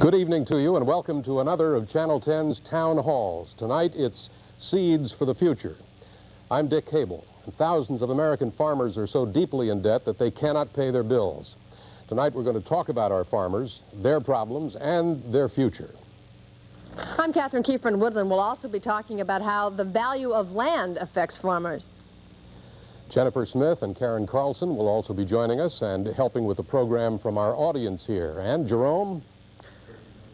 Good evening to you and welcome to another of Channel 10's Town Halls. Tonight it's Seeds for the Future. I'm Dick Cable, and thousands of American farmers are so deeply in debt that they cannot pay their bills. Tonight we're going to talk about our farmers, their problems, and their future. I'm Catherine Kiefer in Woodland. We'll also be talking about how the value of land affects farmers. Jennifer Smith and Karen Carlson will also be joining us and helping with the program from our audience here. And Jerome?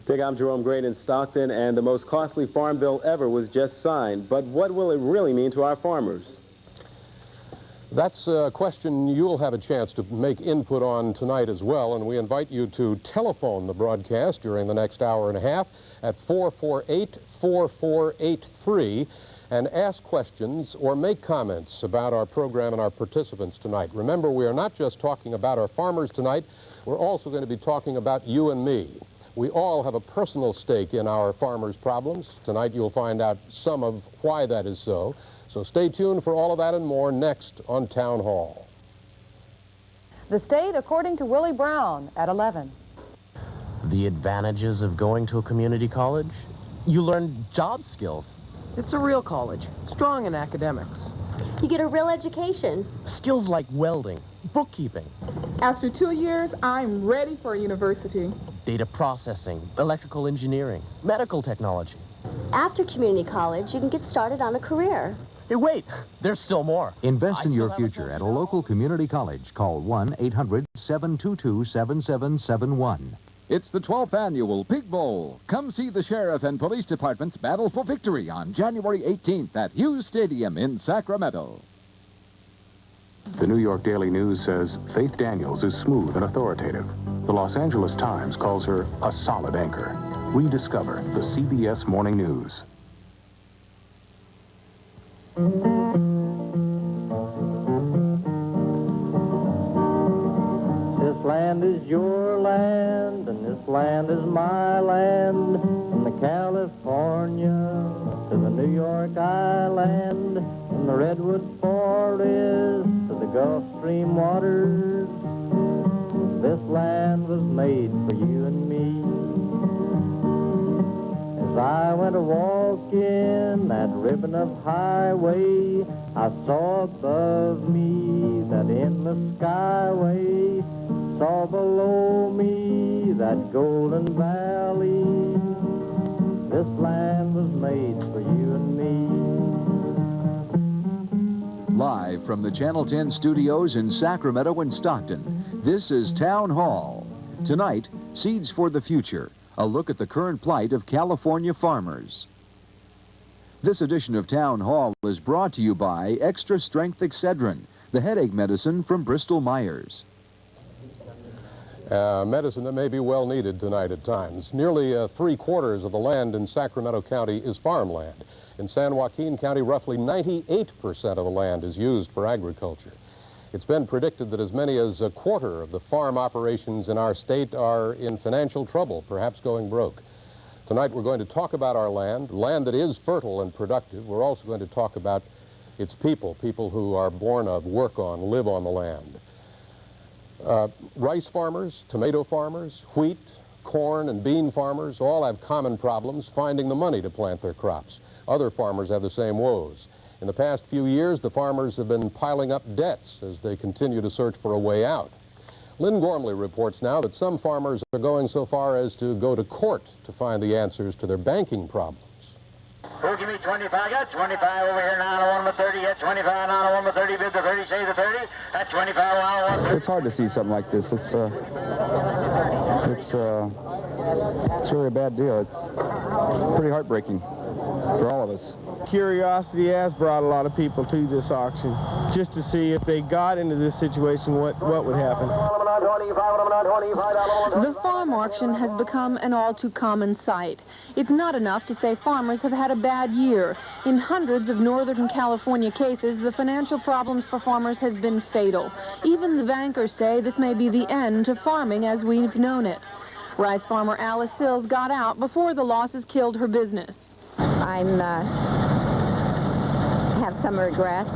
Dick, I'm Jerome Great in Stockton, and the most costly farm bill ever was just signed. But what will it really mean to our farmers? That's a question you'll have a chance to make input on tonight as well, and we invite you to telephone the broadcast during the next hour and a half at 448-4483 and ask questions or make comments about our program and our participants tonight. Remember, we are not just talking about our farmers tonight, we're also going to be talking about you and me. We all have a personal stake in our farmers' problems. Tonight you'll find out some of why that is so. So stay tuned for all of that and more next on Town Hall. The State according to Willie Brown at 11. The advantages of going to a community college? You learn job skills. It's a real college, strong in academics. You get a real education. Skills like welding, bookkeeping. After 2 years, I'm ready for university. Data processing, electrical engineering, medical technology. After community college, you can get started on a career. Hey, wait, there's still more. Invest in your future at a local community college. Call 1-800-722-7771. It's the 12th annual Pig Bowl. Come see the sheriff and police departments battle for victory on January 18th at Hughes Stadium in Sacramento. The New York Daily News says Faith Daniels is smooth and authoritative. The Los Angeles Times calls her a solid anchor. Rediscover the CBS Morning News. This land is your land, and this land is my land. From the California to the New York Island, from the Redwood Forest to the Gulf Stream waters, this land was made for you and me. As I went a-walking that ribbon of highway, I saw above me that endless skyway, saw below me that golden valley. This land was made for you and me. Live from the Channel 10 studios in Sacramento and Stockton, this is Town Hall. Tonight, Seeds for the Future, a look at the current plight of California farmers. This edition of Town Hall is brought to you by Extra Strength Excedrin, the headache medicine from Bristol-Myers. Medicine that may be well needed tonight at times. Nearly 3/4 of the land in Sacramento County is farmland. In San Joaquin County, roughly 98% of the land is used for agriculture. It's been predicted that as many as 1/4 of the farm operations in our state are in financial trouble, perhaps going broke. Tonight we're going to talk about our land that is fertile and productive. We're also going to talk about its people who are born of, work on, live on the land. Rice farmers, tomato farmers, wheat, corn, and bean farmers all have common problems finding the money to plant their crops. Other farmers have the same woes. In the past few years, the farmers have been piling up debts as they continue to search for a way out. Lynn Gormley reports now that some farmers are going so far as to go to court to find the answers to their banking problems. Who give me 25? I got 25 over here now. I want them 30. At 25 now. I want them 30. Bid the 30. Say the 30. At 25 now. I want 30. It's hard to see something like this. It's really a bad deal. It's pretty heartbreaking for all of us. Curiosity has brought a lot of people to this auction, just to see if they got into this situation, what would happen. The farm auction has become an all-too-common sight. It's not enough to say farmers have had a bad year. In hundreds of Northern California cases, the financial problems for farmers has been fatal. Even the bankers say this may be the end to farming as we've known it. Rice farmer Alice Sills got out before the losses killed her business. I have some regrets,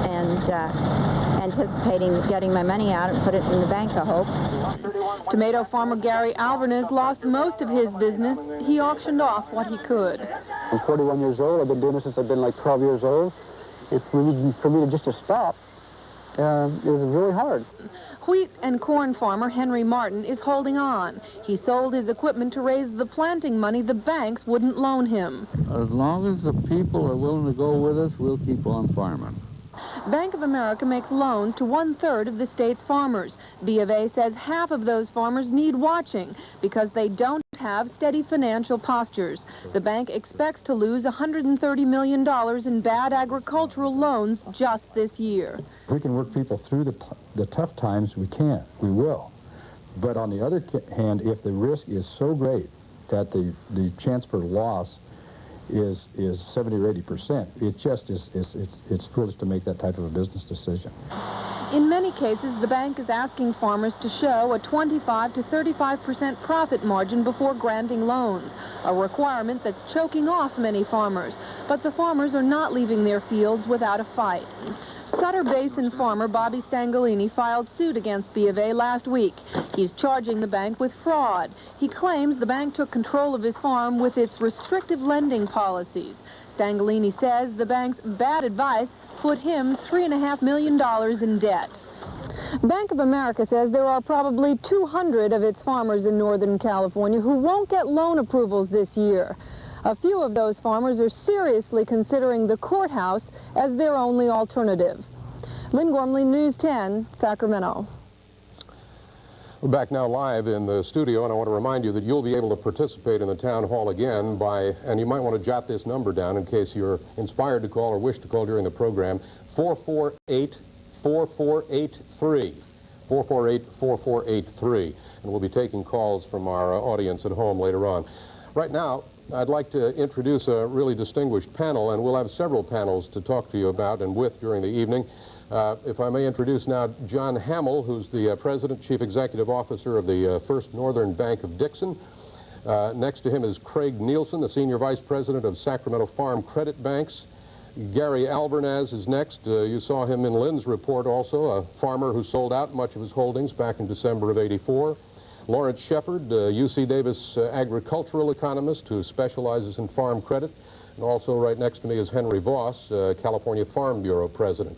and anticipating getting my money out and put it in the bank, I hope. Tomato farmer Gary Alvarez lost most of his business. He auctioned off what he could. I'm 41 years old. I've been doing this since I've been like 12 years old. It's really, for me to stop is really hard. Wheat and corn farmer Henry Martin is holding on. He sold his equipment to raise the planting money the banks wouldn't loan him. As long as the people are willing to go with us, we'll keep on farming. Bank of America makes loans to 1/3 of the state's farmers. B of A says half of those farmers need watching because they don't have steady financial postures. The bank expects to lose $130 million in bad agricultural loans just this year. If we can work people through the tough times, we can. We will. But on the other hand, if the risk is so great that the chance for loss is 70 or 80%, it just it's foolish to make that type of a business decision. In many cases, the bank is asking farmers to show a 25 to 35% profit margin before granting loans, a requirement that's choking off many farmers. But the farmers are not leaving their fields without a fight. Sutter Basin farmer Bobby Stangolini filed suit against B of A last week. He's charging the bank with fraud. He claims the bank took control of his farm with its restrictive lending policies. Stangolini says the bank's bad advice put him $3.5 million in debt. Bank of America says there are probably 200 of its farmers in Northern California who won't get loan approvals this year. A few of those farmers are seriously considering the courthouse as their only alternative. Lynn Gormley, News 10, Sacramento. We're back now live in the studio, and I want to remind you that you'll be able to participate in the town hall again and you might want to jot this number down in case you're inspired to call or wish to call during the program, 448-4483. 448-4483. And we'll be taking calls from our audience at home later on. Right now, I'd like to introduce a really distinguished panel, and we'll have several panels to talk to you about and with during the evening. If I may introduce now John Hamill, who's the President, Chief Executive Officer of the First Northern Bank of Dixon. Next to him is Craig Nielsen, the Senior Vice President of Sacramento Farm Credit Banks. Gary Alvarez is next. You saw him in Lynn's report also, a farmer who sold out much of his holdings back in December of '84. Lawrence Shepard, UC Davis agricultural economist who specializes in farm credit. And also right next to me is Henry Voss, California Farm Bureau president.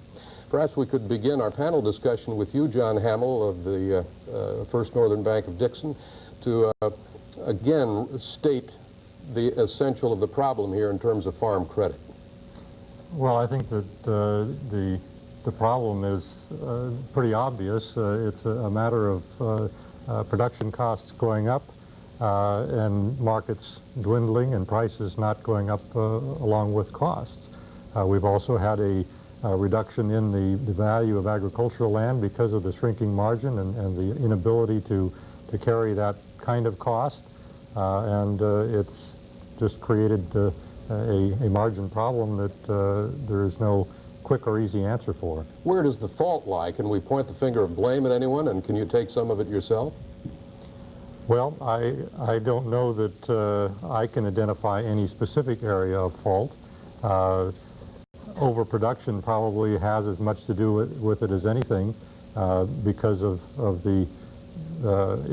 Perhaps we could begin our panel discussion with you, John Hamill of the First Northern Bank of Dixon, to again state the essential of the problem here in terms of farm credit. Well, I think that the problem is pretty obvious. It's a matter of production costs going up and markets dwindling and prices not going up along with costs. We've also had a reduction in the value of agricultural land because of the shrinking margin and the inability to carry that kind of cost. And it's just created a margin problem that there is no quick or easy answer for. Where does the fault lie? Can we point the finger of blame at anyone, and can you take some of it yourself? Well, I don't know that I can identify any specific area of fault. Overproduction probably has as much to do with it as anything because of the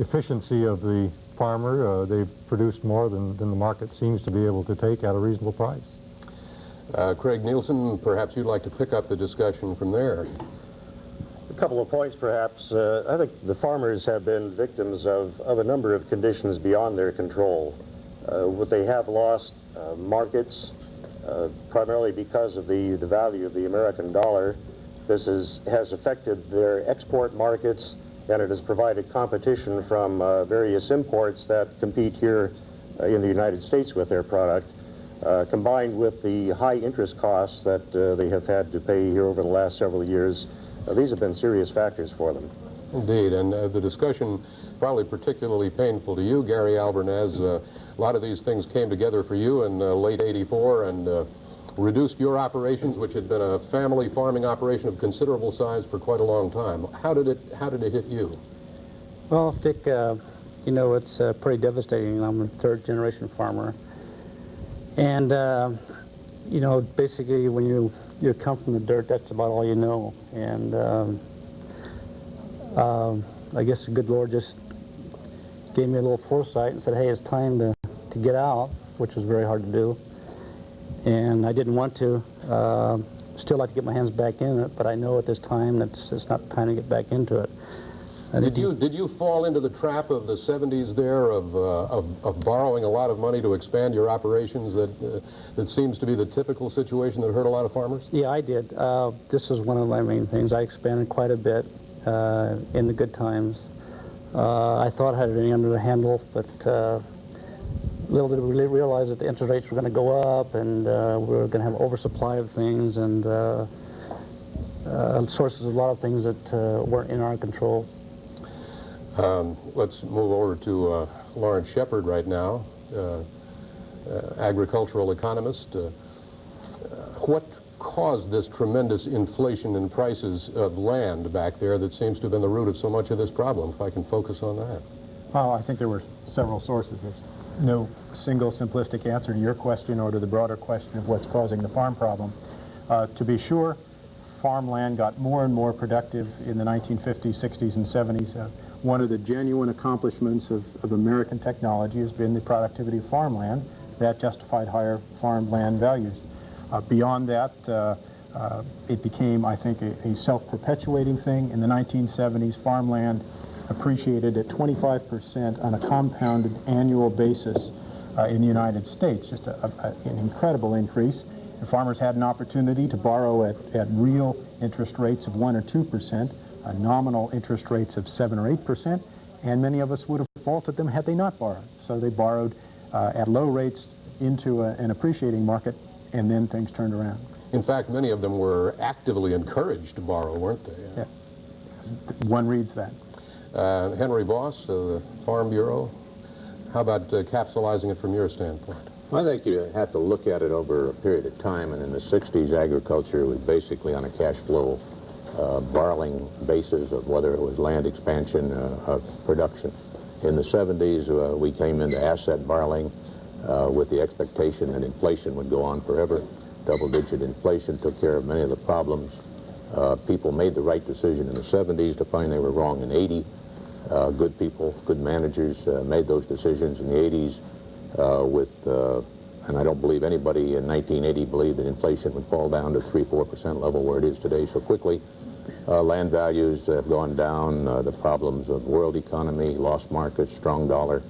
efficiency of the farmer. They've produced more than the market seems to be able to take at a reasonable price. Craig Nielsen, perhaps you'd like to pick up the discussion from there. A couple of points, perhaps. I think the farmers have been victims of a number of conditions beyond their control. They have lost markets, primarily because of the value of the American dollar. This has affected their export markets, and it has provided competition from various imports that compete here in the United States with their product. Combined with the high interest costs that they have had to pay here over the last several years, these have been serious factors for them. Indeed, and the discussion probably particularly painful to you, Gary Alvarez. A lot of these things came together for you in late '84 and reduced your operations, which had been a family farming operation of considerable size for quite a long time. How did it hit you? Well, Dick, you know, it's pretty devastating. I'm a third-generation farmer. And You know, basically when you come from the dirt, that's about all you know. And I guess the good Lord just gave me a little foresight and said, hey, it's time to get out, which was very hard to do. And I didn't want to. Still like to get my hands back in it, but I know at this time that it's not time to get back into it. Did you fall into the trap of the 70s there of borrowing a lot of money to expand your operations that seems to be the typical situation that hurt a lot of farmers? Yeah, I did. This is one of my main things. I expanded quite a bit in the good times. I thought I had everything under the handle, but little did we realize that the interest rates were going to go up, and we were going to have oversupply of things, and sources of a lot of things that weren't in our control. Let's move over to Lawrence Shepard right now, agricultural economist. What caused this tremendous inflation in prices of land back there that seems to have been the root of so much of this problem, if I can focus on that? Well, I think there were several sources. There's no single simplistic answer to your question or to the broader question of what's causing the farm problem. To be sure, farmland got more and more productive in the 1950s, 60s, and 70s. One of the genuine accomplishments of American technology has been the productivity of farmland. That justified higher farmland values. Beyond that, it became, I think, a self-perpetuating thing. In the 1970s, farmland appreciated at 25% on a compounded annual basis in the United States, just an incredible increase. The farmers had an opportunity to borrow at real interest rates of 1 or 2%, nominal interest rates of 7 or 8%, and many of us would have faulted them had they not borrowed. So they borrowed at low rates into an appreciating market, and then things turned around. In fact, many of them were actively encouraged to borrow, weren't they? Yeah. One reads that. Henry Voss, the Farm Bureau, how about capsulizing it from your standpoint? I think you have to look at it over a period of time, and in the 60s, agriculture was basically on a cash flow borrowing basis of whether it was land expansion or production. In the 70s, we came into asset borrowing with the expectation that inflation would go on forever. Double-digit inflation took care of many of the problems. People made the right decision in the 70s to find they were wrong in 80. Good people, good managers made those decisions in the 80s and I don't believe anybody in 1980 believed that inflation would fall down to 3-4% level where it is today so quickly. Land values have gone down, the problems of world economy, lost markets, strong dollar,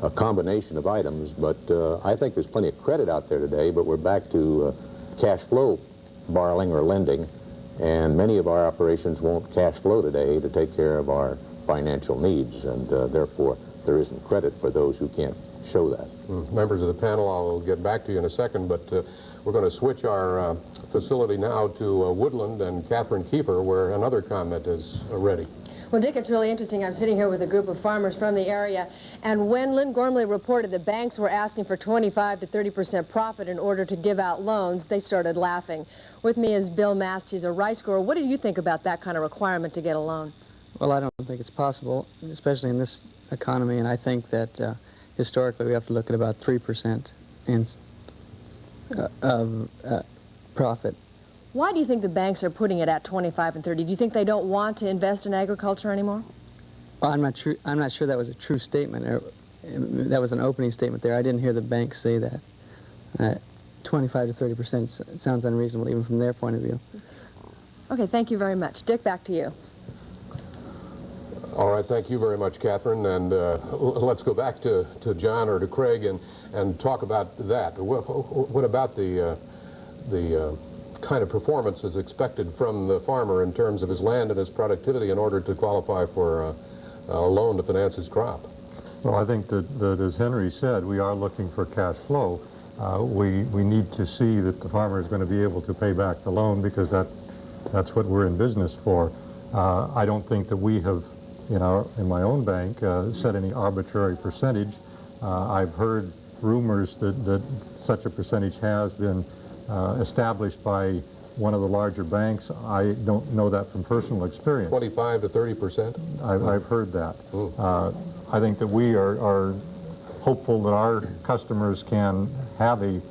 a combination of items, but I think there's plenty of credit out there today, but we're back to cash flow borrowing or lending, and many of our operations won't cash flow today to take care of our financial needs, and therefore there isn't credit for those who can't show that. Members of the panel, I'll get back to you in a second, but we're going to switch our facility now to Woodland and Catherine Kiefer, where another comment is ready. Well, Dick, it's really interesting. I'm sitting here with a group of farmers from the area, and when Lynn Gormley reported the banks were asking for 25 to 30% profit in order to give out loans, they started laughing. With me is Bill Mast. He's a rice grower. What do you think about that kind of requirement to get a loan? Well, I don't think it's possible, especially in this economy, and I think that historically we have to look at about 3% of profit. Why do you think the banks are putting it at 25 and 30? Do you think they don't want to invest in agriculture anymore? Well, I'm not sure that was a true statement. That was an opening statement there. I didn't hear the banks say that. 25 to 30% sounds unreasonable even from their point of view. Okay, thank you very much. Dick, back to you. All right, thank you very much, Catherine, and let's go back to John or to Craig and talk about that. What about the kind of performance is expected from the farmer in terms of his land and his productivity in order to qualify for a loan to finance his crop? Well, I think that as Henry said, we are looking for cash flow. We need to see that the farmer is going to be able to pay back the loan, because that's what we're in business for. I don't think that we have, in my own bank, set any arbitrary percentage. I've heard rumors that such a percentage has been established by one of the larger banks. I don't know that from personal experience. 25 to 30%? I've heard that. I think that we are hopeful that our customers can have a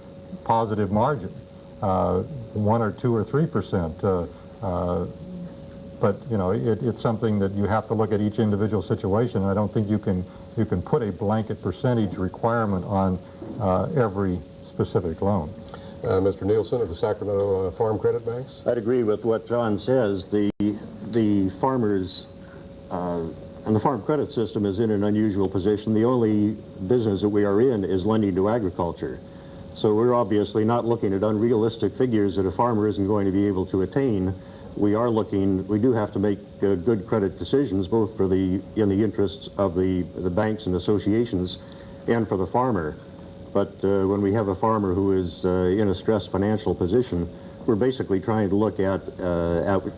positive margin. 1 or 2 or 3%. But it's something that you have to look at each individual situation. I don't think you can put a blanket percentage requirement on every specific loan. Mr. Nielsen of the Sacramento Farm Credit Banks? I'd agree with what John says. The farmers and the farm credit system is in an unusual position. The only business that we are in is lending to agriculture. So we're obviously not looking at unrealistic figures that a farmer isn't going to be able to attain. We do have to make good credit decisions, both in the interests of the banks and associations and for the farmer. But when we have a farmer who is in a stressed financial position, we're basically trying to look at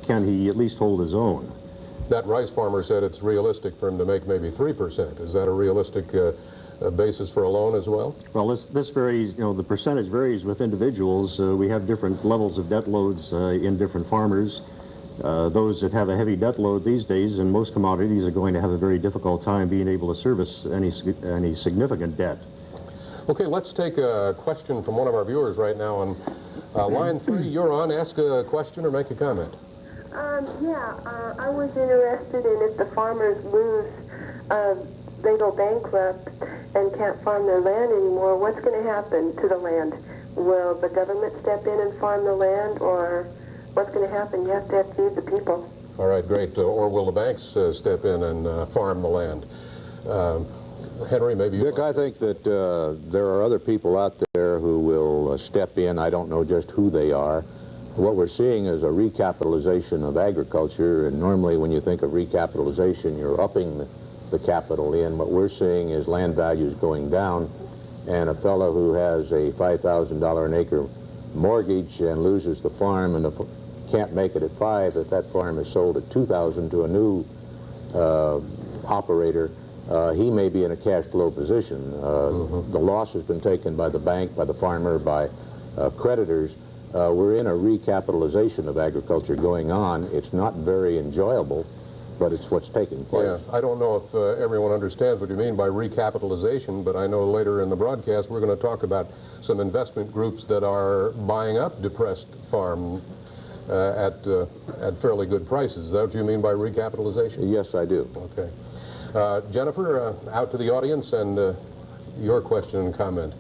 can he at least hold his own. That rice farmer said it's realistic for him to make maybe 3%. Is that a realistic basis for a loan as well? Well, this varies, the percentage varies with individuals. We have different levels of debt loads in different farmers. Those that have a heavy debt load these days in most commodities are going to have a very difficult time being able to service any significant debt. Okay, let's take a question from one of our viewers right now on line 3. You're on. Ask a question or make a comment. I was interested in if the farmers lose, they go bankrupt and can't farm their land anymore, what's going to happen to the land? Will the government step in and farm the land, or what's going to happen? You have to feed the people. All right, great. Or will the banks step in and farm the land? Henry, maybe you... Dick, I think that there are other people out there who will step in. I don't know just who they are. What we're seeing is a recapitalization of agriculture, and normally when you think of recapitalization, you're upping the capital in. What we're seeing is land values going down, and a fellow who has a $5,000 an acre mortgage and loses the farm and can't make it at 5, if that farm is sold at 2,000 to a new operator, he may be in a cash flow position. The loss has been taken by the bank, by the farmer, by creditors. We're in a recapitalization of agriculture going on. It's not very enjoyable, but it's what's taking place. Yeah, I don't know if everyone understands what you mean by recapitalization, but I know later in the broadcast we're going to talk about some investment groups that are buying up depressed farm at fairly good prices. Is that what you mean by recapitalization? Yes, I do. Okay. Jennifer, out to the audience and your question and comment.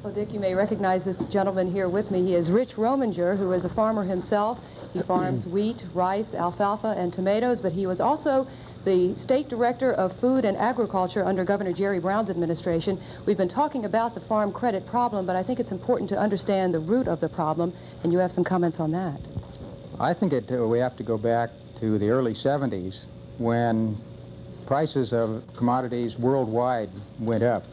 Well, Dick, you may recognize this gentleman here with me. He is Rich Rominger, who is a farmer himself. He farms wheat, rice, alfalfa, and tomatoes, but he was also the State Director of Food and Agriculture under Governor Jerry Brown's administration. We've been talking about the farm credit problem, but I think it's important to understand the root of the problem, and you have some comments on that. I think we have to go back to the early 70s when prices of commodities worldwide went up.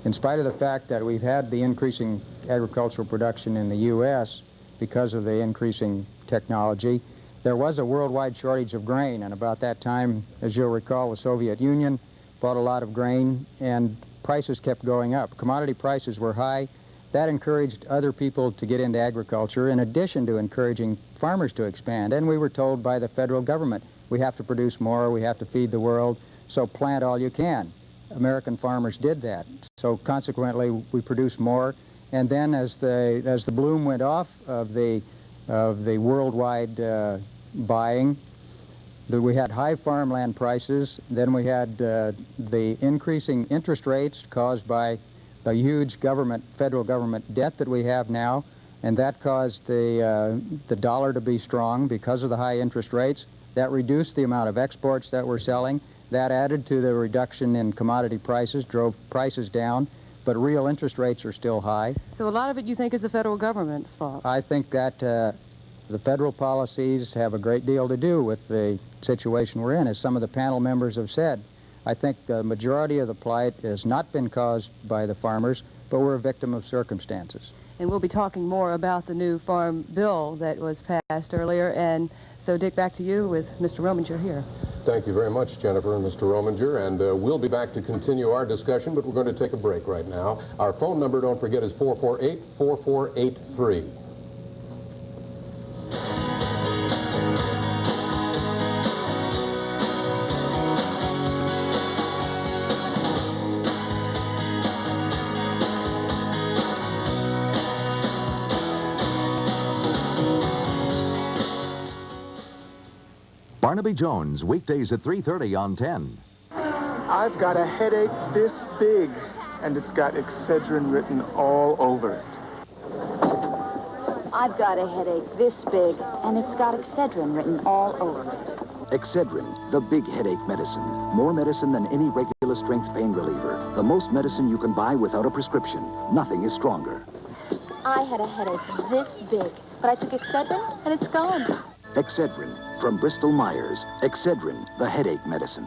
In spite of the fact that we've had the increasing agricultural production in the U.S. because of the increasing technology, there was a worldwide shortage of grain, and about that time, as you'll recall, the Soviet Union bought a lot of grain, and prices kept going up. Commodity prices were high. That encouraged other people to get into agriculture, in addition to encouraging farmers to expand. And we were told by the federal government, we have to produce more, we have to feed the world, so plant all you can. American farmers did that. So consequently, we produced more. And then as the bloom went off of the worldwide buying, we had high farmland prices. Then we had the increasing interest rates caused by the huge federal government debt that we have now, and that caused the dollar to be strong because of the high interest rates. That reduced the amount of exports that we're selling. That added to the reduction in commodity prices, drove prices down, but real interest rates are still high. So a lot of it you think is the federal government's fault? I think that the federal policies have a great deal to do with the situation we're in, as some of the panel members have said. I think the majority of the plight has not been caused by the farmers, but we're a victim of circumstances. And we'll be talking more about the new farm bill that was passed earlier. And so, Dick, back to you with Mr. Rominger here. Thank you very much, Jennifer and Mr. Rominger, and we'll be back to continue our discussion, but we're going to take a break right now. Our phone number, don't forget, is 448-4483. Barnaby Jones, weekdays at 3:30 on 10. I've got a headache this big, and it's got Excedrin written all over it. I've got a headache this big, and it's got Excedrin written all over it. Excedrin, the big headache medicine. More medicine than any regular strength pain reliever. The most medicine you can buy without a prescription. Nothing is stronger. I had a headache this big, but I took Excedrin, and it's gone. Excedrin, from Bristol Myers. Excedrin, the headache medicine.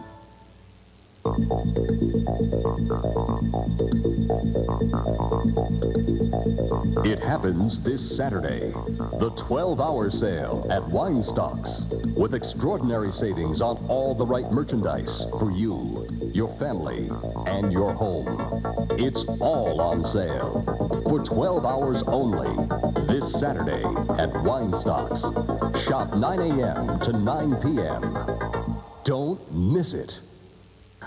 It happens this Saturday, the 12-hour sale at Weinstock's, with extraordinary savings on all the right merchandise for you, your family, and your home. It's all on sale for 12 hours only this Saturday at Weinstock's. Shop 9 a.m. to 9 p.m. Don't miss it.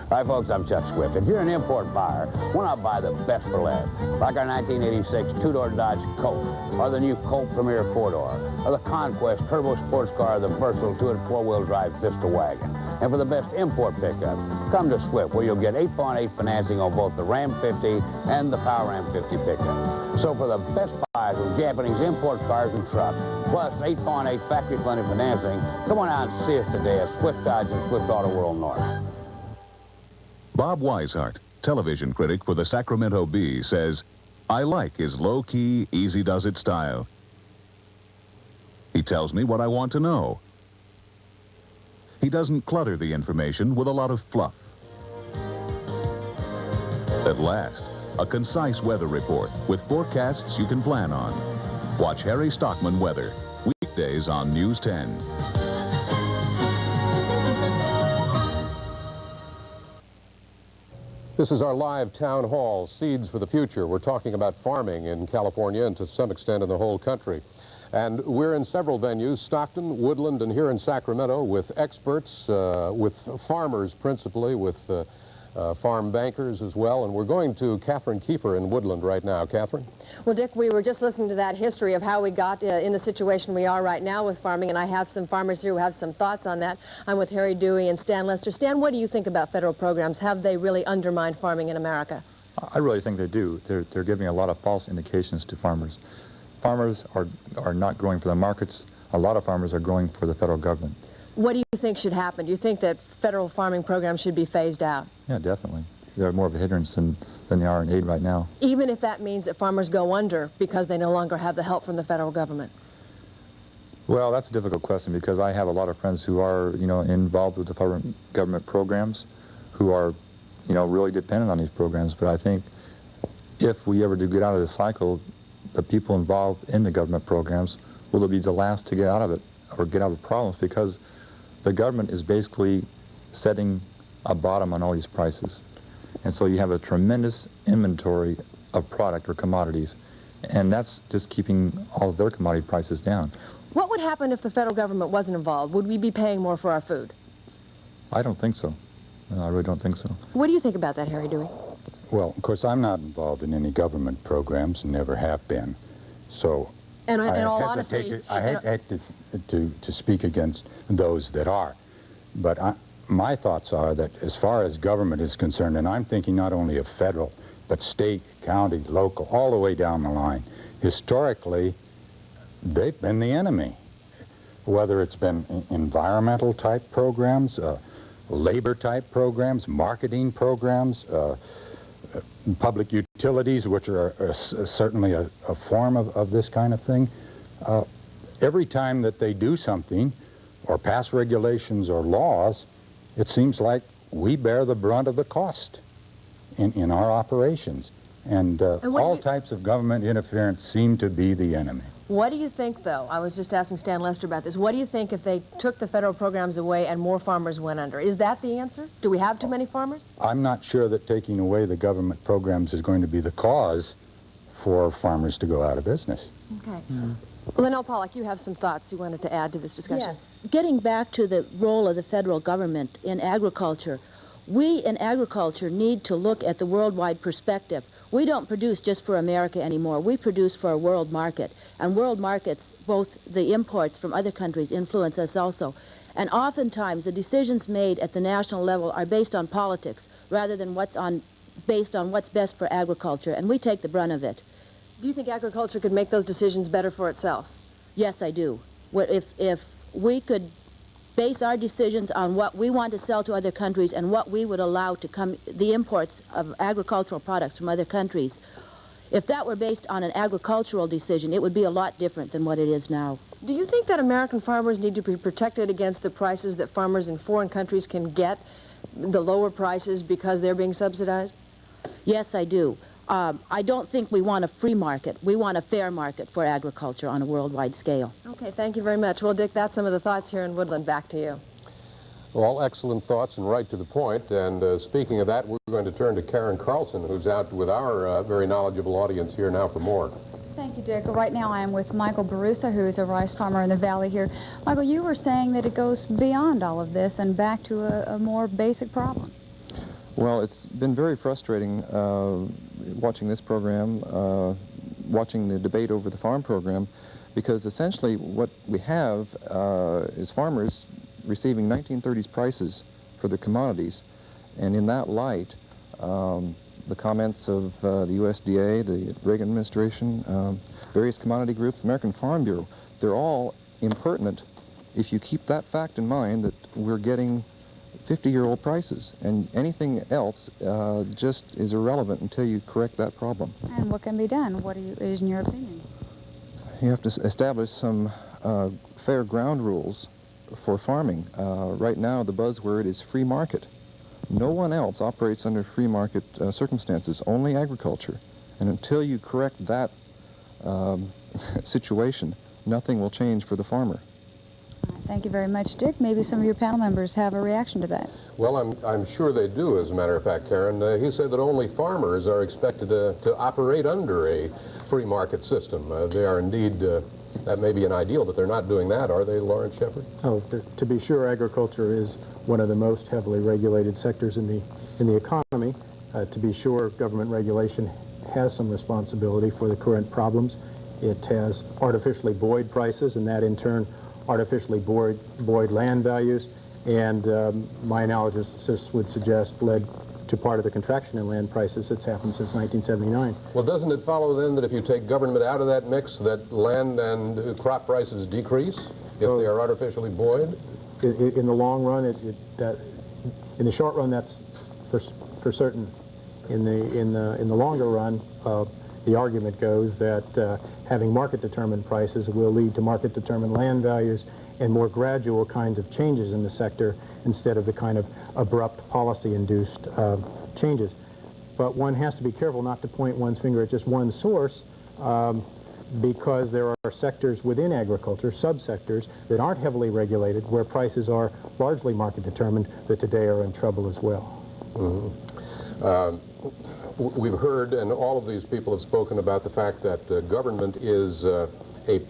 Hi, folks, I'm Chuck Swift. If you're an import buyer, why not buy the best for less? Like our 1986 two-door Dodge Colt, or the new Colt Premier four-door, or the Conquest Turbo Sports Car, or the versatile 2- and 4-wheel drive Vista wagon. And for the best import pickup, come to Swift, where you'll get 8.8 financing on both the Ram 50 and the Power Ram 50 pickup. So for the best buyers of Japanese import cars and trucks, plus 8.8 factory-funded financing, come on out and see us today at Swift Dodge and Swift Auto World North. Bob Weishart, television critic for the Sacramento Bee, says, "I like his low-key, easy-does-it style. He tells me what I want to know. He doesn't clutter the information with a lot of fluff." At last, a concise weather report with forecasts you can plan on. Watch Harry Stockman Weather, weekdays on News 10. This is our live town hall, Seeds for the Future. We're talking about farming in California and to some extent in the whole country. And we're in several venues, Stockton, Woodland, and here in Sacramento with experts, with farmers principally, with farm bankers as well. And we're going to Catherine Kiefer in Woodland right now. Catherine? Well, Dick, we were just listening to that history of how we got in the situation we are right now with farming, and I have some farmers here who have some thoughts on that. I'm with Harry Dewey and Stan Lester. Stan, what do you think about federal programs? Have they really undermined farming in America? I really think they do. They're giving a lot of false indications to farmers. Farmers are not growing for the markets. A lot of farmers are growing for the federal government. What do you think should happen? Do you think that federal farming programs should be phased out? Yeah, definitely. They're more of a hindrance than they are in aid right now. Even if that means that farmers go under because they no longer have the help from the federal government? Well, that's a difficult question because I have a lot of friends who are, involved with the federal government programs who are, really dependent on these programs. But I think if we ever do get out of this cycle, the people involved in the government programs will be the last to get out of it or get out of problems because the government is basically setting a bottom on all these prices. And so you have a tremendous inventory of product or commodities, and that's just keeping all of their commodity prices down. What would happen if the federal government wasn't involved? Would we be paying more for our food? I don't think so. No, I really don't think so. What do you think about that, Harry Dewey? Well, of course, I'm not involved in any government programs and never have been. So And in all honesty, I hesitate to speak against those that are. But my thoughts are that as far as government is concerned, and I'm thinking not only of federal, but state, county, local, all the way down the line, historically, they've been the enemy. Whether it's been environmental type programs, labor type programs, marketing programs, public utilities, which are certainly a form of this kind of thing. Every time that they do something or pass regulations or laws, it seems like we bear the brunt of the cost in our operations. And all types of government interference seem to be the enemy. What do you think, though? I was just asking Stan Lester about this. What do you think if they took the federal programs away and more farmers went under? Is that the answer? Do we have too many farmers? I'm not sure that taking away the government programs is going to be the cause for farmers to go out of business. Okay. Lynelle Pollack, you have some thoughts you wanted to add to this discussion. Yes. Getting back to the role of the federal government in agriculture, we in agriculture need to look at the worldwide perspective. We don't produce just for America anymore. We produce for a world market. And world markets, both the imports from other countries influence us also. And oftentimes the decisions made at the national level are based on politics rather than based on what's best for agriculture, and we take the brunt of it. Do you think agriculture could make those decisions better for itself? Yes, I do. If we could base our decisions on what we want to sell to other countries and what we would allow to come, the imports of agricultural products from other countries, if that were based on an agricultural decision, it would be a lot different than what it is now. Do you think that American farmers need to be protected against the prices that farmers in foreign countries can get, the lower prices, because they're being subsidized? Yes, I do. I don't think we want a free market. We want a fair market for agriculture on a worldwide scale. Okay, thank you very much. Well, Dick, that's some of the thoughts here in Woodland. Back to you. All excellent thoughts and right to the point. And speaking of that, we're going to turn to Karen Carlson, who's out with our very knowledgeable audience here now for more. Thank you, Dick. Right now I am with Michael Barusa, who is a rice farmer in the valley here. Michael, you were saying that it goes beyond all of this and back to a more basic problem. Well, it's been very frustrating watching this program, watching the debate over the farm program, because essentially what we have is farmers receiving 1930s prices for their commodities. And in that light, the comments of the USDA, the Reagan administration, various commodity groups, American Farm Bureau, they're all impertinent if you keep that fact in mind, that we're getting 50-year-old prices, and anything else just is irrelevant until you correct that problem. And what can be done? What is in your opinion? You have to establish some fair ground rules for farming. Right now, the buzzword is free market. No one else operates under free market circumstances, only agriculture. And until you correct that situation, nothing will change for the farmer. Thank you very much, Dick. Maybe some of your panel members have a reaction to that. Well, I'm sure they do, as a matter of fact, Karen. He said that only farmers are expected to operate under a free market system. They are indeed, that may be an ideal, but they're not doing that, are they, Lawrence Shepard? Oh, to be sure, agriculture is one of the most heavily regulated sectors in the economy. To be sure, government regulation has some responsibility for the current problems. It has artificially buoyed prices, and that in turn artificially buoyed land values, and my analysis would suggest led to part of the contraction in land prices that's happened since 1979. Well, doesn't it follow then that if you take government out of that mix, that land and crop prices decrease if they are artificially buoyed? In the long run, in the short run, that's for certain. In the longer run, the argument goes that having market-determined prices will lead to market-determined land values and more gradual kinds of changes in the sector instead of the kind of abrupt policy-induced changes. But one has to be careful not to point one's finger at just one source because there are sectors within agriculture, subsectors, that aren't heavily regulated, where prices are largely market-determined, that today are in trouble as well. Mm-hmm. We've heard, and all of these people have spoken about the fact that government is a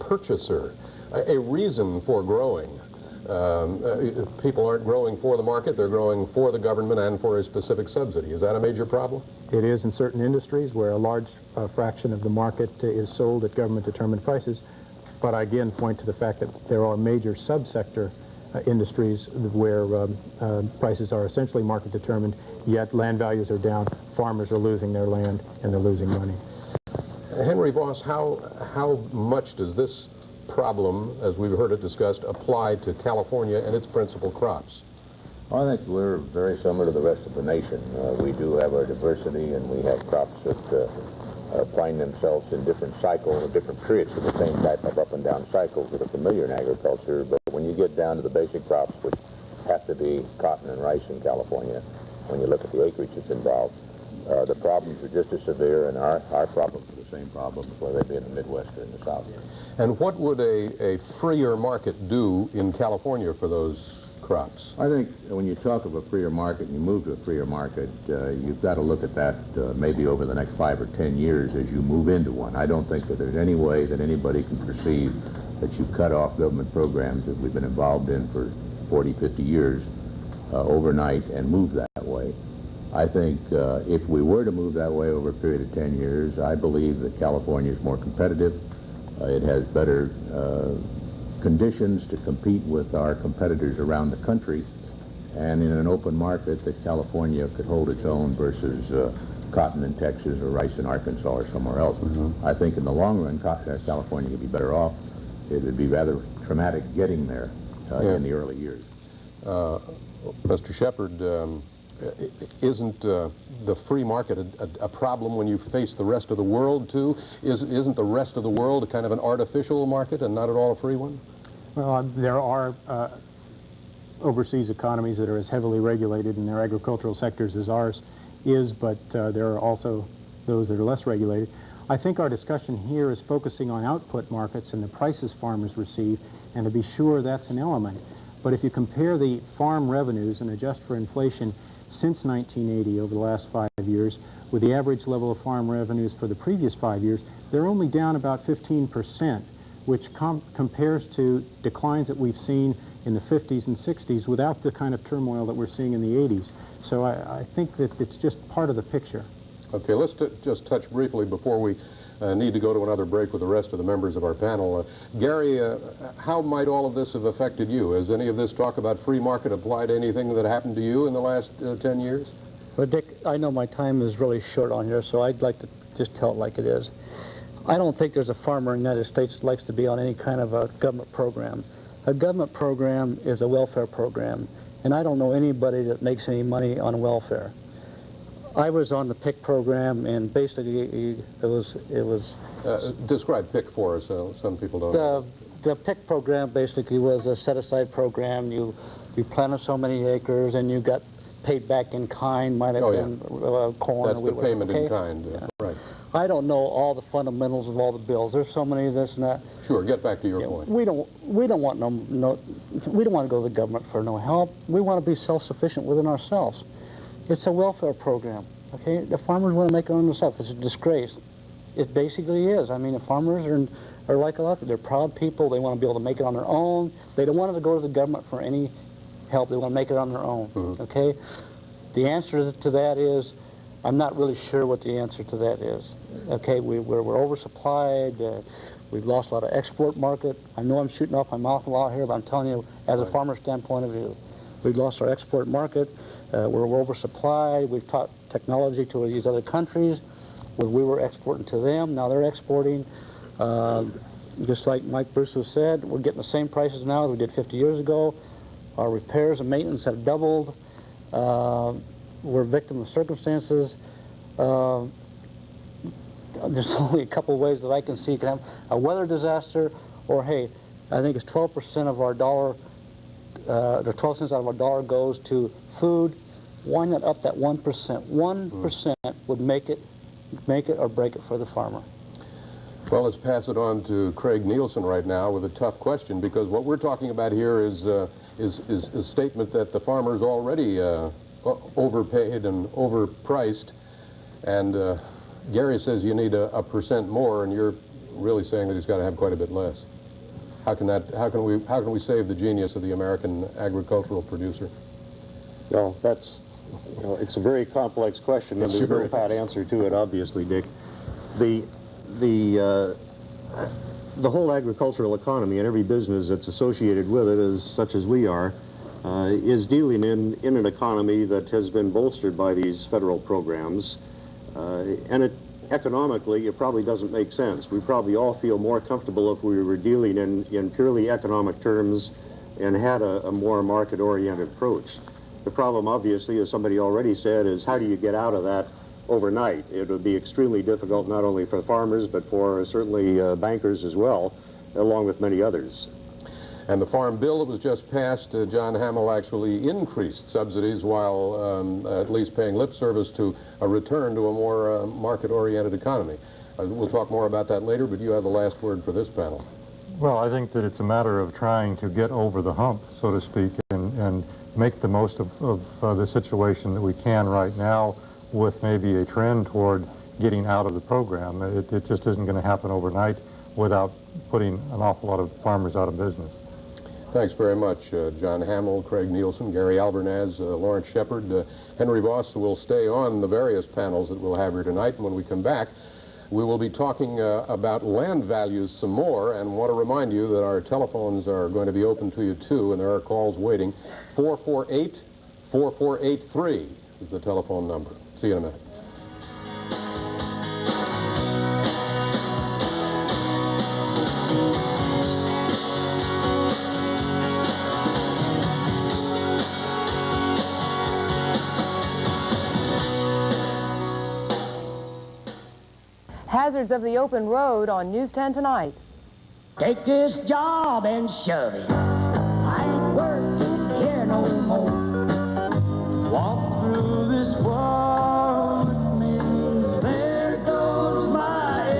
purchaser, a reason for growing. People aren't growing for the market, they're growing for the government and for a specific subsidy. Is that a major problem? It is in certain industries where a large fraction of the market is sold at government-determined prices. But I again point to the fact that there are major subsector industries where prices are essentially market-determined, yet land values are down, farmers are losing their land, and they're losing money. Henry Voss, how much does this problem, as we've heard it discussed, apply to California and its principal crops? Well, I think we're very similar to the rest of the nation. We do have our diversity, and we have crops that find themselves in different cycles, different periods of the same type of up and down cycles that are familiar in agriculture. But when you get down to the basic crops, which have to be cotton and rice in California, when you look at the acreage that's involved, the problems are just as severe, and our problems are the same problems whether they be in the Midwest or in the South. And what would a freer market do in California for those crops? I think when you talk of a freer market and you move to a freer market, you've got to look at that maybe over the next 5 or 10 years as you move into one. I don't think that there's any way that anybody can perceive that you cut off government programs that we've been involved in for 40, 50 years overnight and move that way. I think if we were to move that way over a period of 10 years, I believe that California is more competitive. It has better conditions to compete with our competitors around the country, and in an open market that California could hold its own versus cotton in Texas or rice in Arkansas or somewhere else. I think in the long run, California would be better off. It would be rather traumatic getting there in the early years. Mr. Shepard, isn't the free market a problem when you face the rest of the world, too? Isn't the rest of the world a kind of an artificial market and not at all a free one? Well, there are overseas economies that are as heavily regulated in their agricultural sectors as ours is, but there are also those that are less regulated. I think our discussion here is focusing on output markets and the prices farmers receive, and to be sure that's an element. But if you compare the farm revenues and adjust for inflation since 1980 over the last 5 years with the average level of farm revenues for the previous 5 years, they're only down about 15%, which compares to declines that we've seen in the 50s and 60s without the kind of turmoil that we're seeing in the 80s. So I think that it's just part of the picture. Okay, let's just touch briefly before we need to go to another break with the rest of the members of our panel. Gary, how might all of this have affected you? Has any of this talk about free market applied to anything that happened to you in the last 10 years? Well, Dick, I know my time is really short on here, so I'd like to just tell it like it is. I don't think there's a farmer in the United States that likes to be on any kind of a government program. A government program is a welfare program, and I don't know anybody that makes any money on welfare. I was on the PIC program, and basically it was describe PIC for us, so some people don't know. The PIC program basically was a set-aside program. You planted so many acres, and you got paid back in kind, might have been corn. That's the payment in kind, right. I don't know all the fundamentals of all the bills. There's so many of this and that. Sure, get back to your point. We don't want we don't want to go to the government for no help. We want to be self-sufficient within ourselves. It's a welfare program, okay? The farmers want to make it on themselves. It's a disgrace. It basically is. I mean, the farmers are like a lot. They're proud people. They want to be able to make it on their own. They don't want to go to the government for any help. They want to make it on their own, okay? The answer to that is, I'm not really sure what the answer to that is. Okay, we're oversupplied. We've lost a lot of export market. I know I'm shooting off my mouth a lot here, but I'm telling you, as a farmer standpoint of view, we've lost our export market. We're oversupplied. We've taught technology to these other countries. When we were exporting to them, now they're exporting. Just like Mike Brusso said, we're getting the same prices now as we did 50 years ago. Our repairs and maintenance have doubled. We're a victim of circumstances. There's only a couple of ways that I can see. You can have a weather disaster, or hey, I think it's 12% of our dollar, the 12 cents out of our dollar goes to food. Why not up that 1%? 1% would make it or break it for the farmer. Well, let's pass it on to Craig Nielsen right now with a tough question, because what we're talking about here is a statement that the farmer's already overpaid and overpriced, and Gary says you need a percent more, and you're really saying that he's got to have quite a bit less. How can we save the genius of the American agricultural producer? Well, it's a very complex question, and there's no pat answer to it, obviously, Dick. The whole agricultural economy and every business that's associated with it, such as we are, is dealing in an economy that has been bolstered by these federal programs, and economically, it probably doesn't make sense. We probably all feel more comfortable if we were dealing in purely economic terms and had a more market-oriented approach. The problem, obviously, as somebody already said, is how do you get out of that overnight? It would be extremely difficult not only for farmers, but for certainly bankers as well, along with many others. And the farm bill that was just passed, John Hamill actually increased subsidies while at least paying lip service to a return to a more market-oriented economy. We'll talk more about that later, but you have the last word for this panel. Well, I think that it's a matter of trying to get over the hump, so to speak, and make the most of the situation that we can right now, with maybe a trend toward getting out of the program. It just isn't going to happen overnight without putting an awful lot of farmers out of business. Thanks very much, John Hamill, Craig Nielsen, Gary Albernaz, Lawrence Shepard, Henry Voss will stay on the various panels that we'll have here tonight. And when we come back, we will be talking about land values some more, and want to remind you that our telephones are going to be open to you too, and there are calls waiting. 448-4483 is the telephone number. See you in a minute. Hazards of the open road on News 10 tonight. Take this job and shove it. I ain't working here no more. Walk through this world with me. There goes my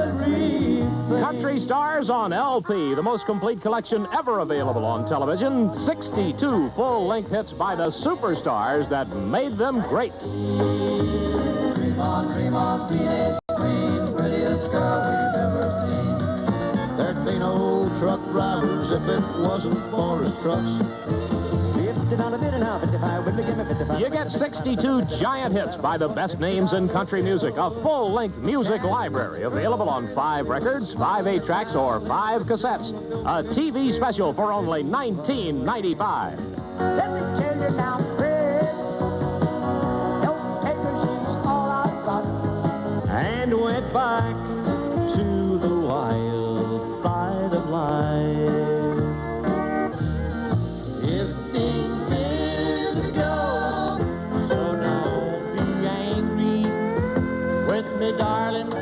everything. Country Stars on LP, the most complete collection ever available on television. 62 full-length hits by the superstars that made them great. Dream on, teenage queen, prettiest girl we've ever seen. There'd be no truck drivers if it wasn't for his trucks. You get 62 giant hits by the best names in country music. A full-length music library available on 5 records, 5 8-tracks, or 5 cassettes. A TV special for only $19.95. Let me tell you now, Fred, don't take her, she's all I've got. And went back to the wild side of life. 15 years ago, so don't be angry with me, darling.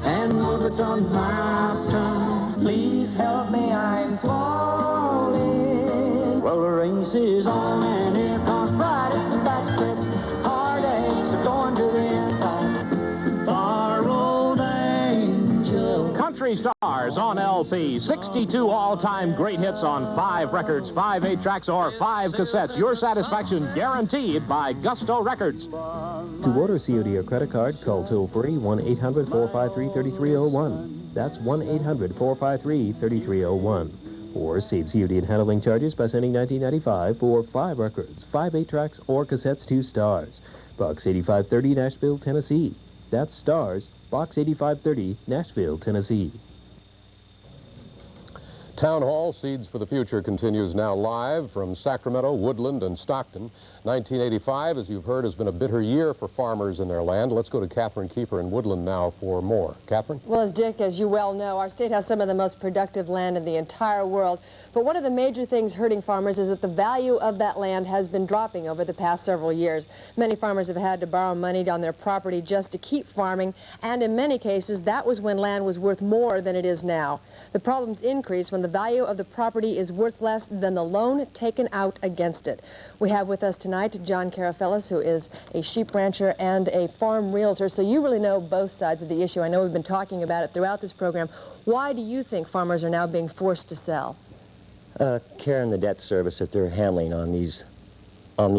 And move it on my tongue. Please help me, I'm falling. Roller races on, and here comes Friday. That's it. Heartaches going to the inside. Our old angel. Country Stars on LP. 62 all-time great hits on 5 records, 5 8-tracks, or 5 cassettes. Your satisfaction guaranteed by Gusto Records. To order COD or credit card, call toll-free 1-800-453-3301. That's 1-800-453-3301. Or save COD and handling charges by sending $19.95 for 5 records, 5 8-tracks, or cassettes to Stars. Box 8530, Nashville, Tennessee. That's Stars, Box 8530, Nashville, Tennessee. Town Hall, Seeds for the Future, continues now live from Sacramento, Woodland, and Stockton. 1985, as you've heard, has been a bitter year for farmers in their land. Let's go to Catherine Kiefer in Woodland now for more. Catherine? Well, as Dick, as you well know, our state has some of the most productive land in the entire world. But one of the major things hurting farmers is that the value of that land has been dropping over the past several years. Many farmers have had to borrow money on their property just to keep farming, and in many cases, that was when land was worth more than it is now. The problems increase when the value of the property is worth less than the loan taken out against it. We have with us tonight John Carafellis, who is a sheep rancher and a farm realtor, so you really know both sides of the issue. I know we've been talking about it throughout this program. Why do you think farmers are now being forced to sell? Care and the debt service that they're handling on the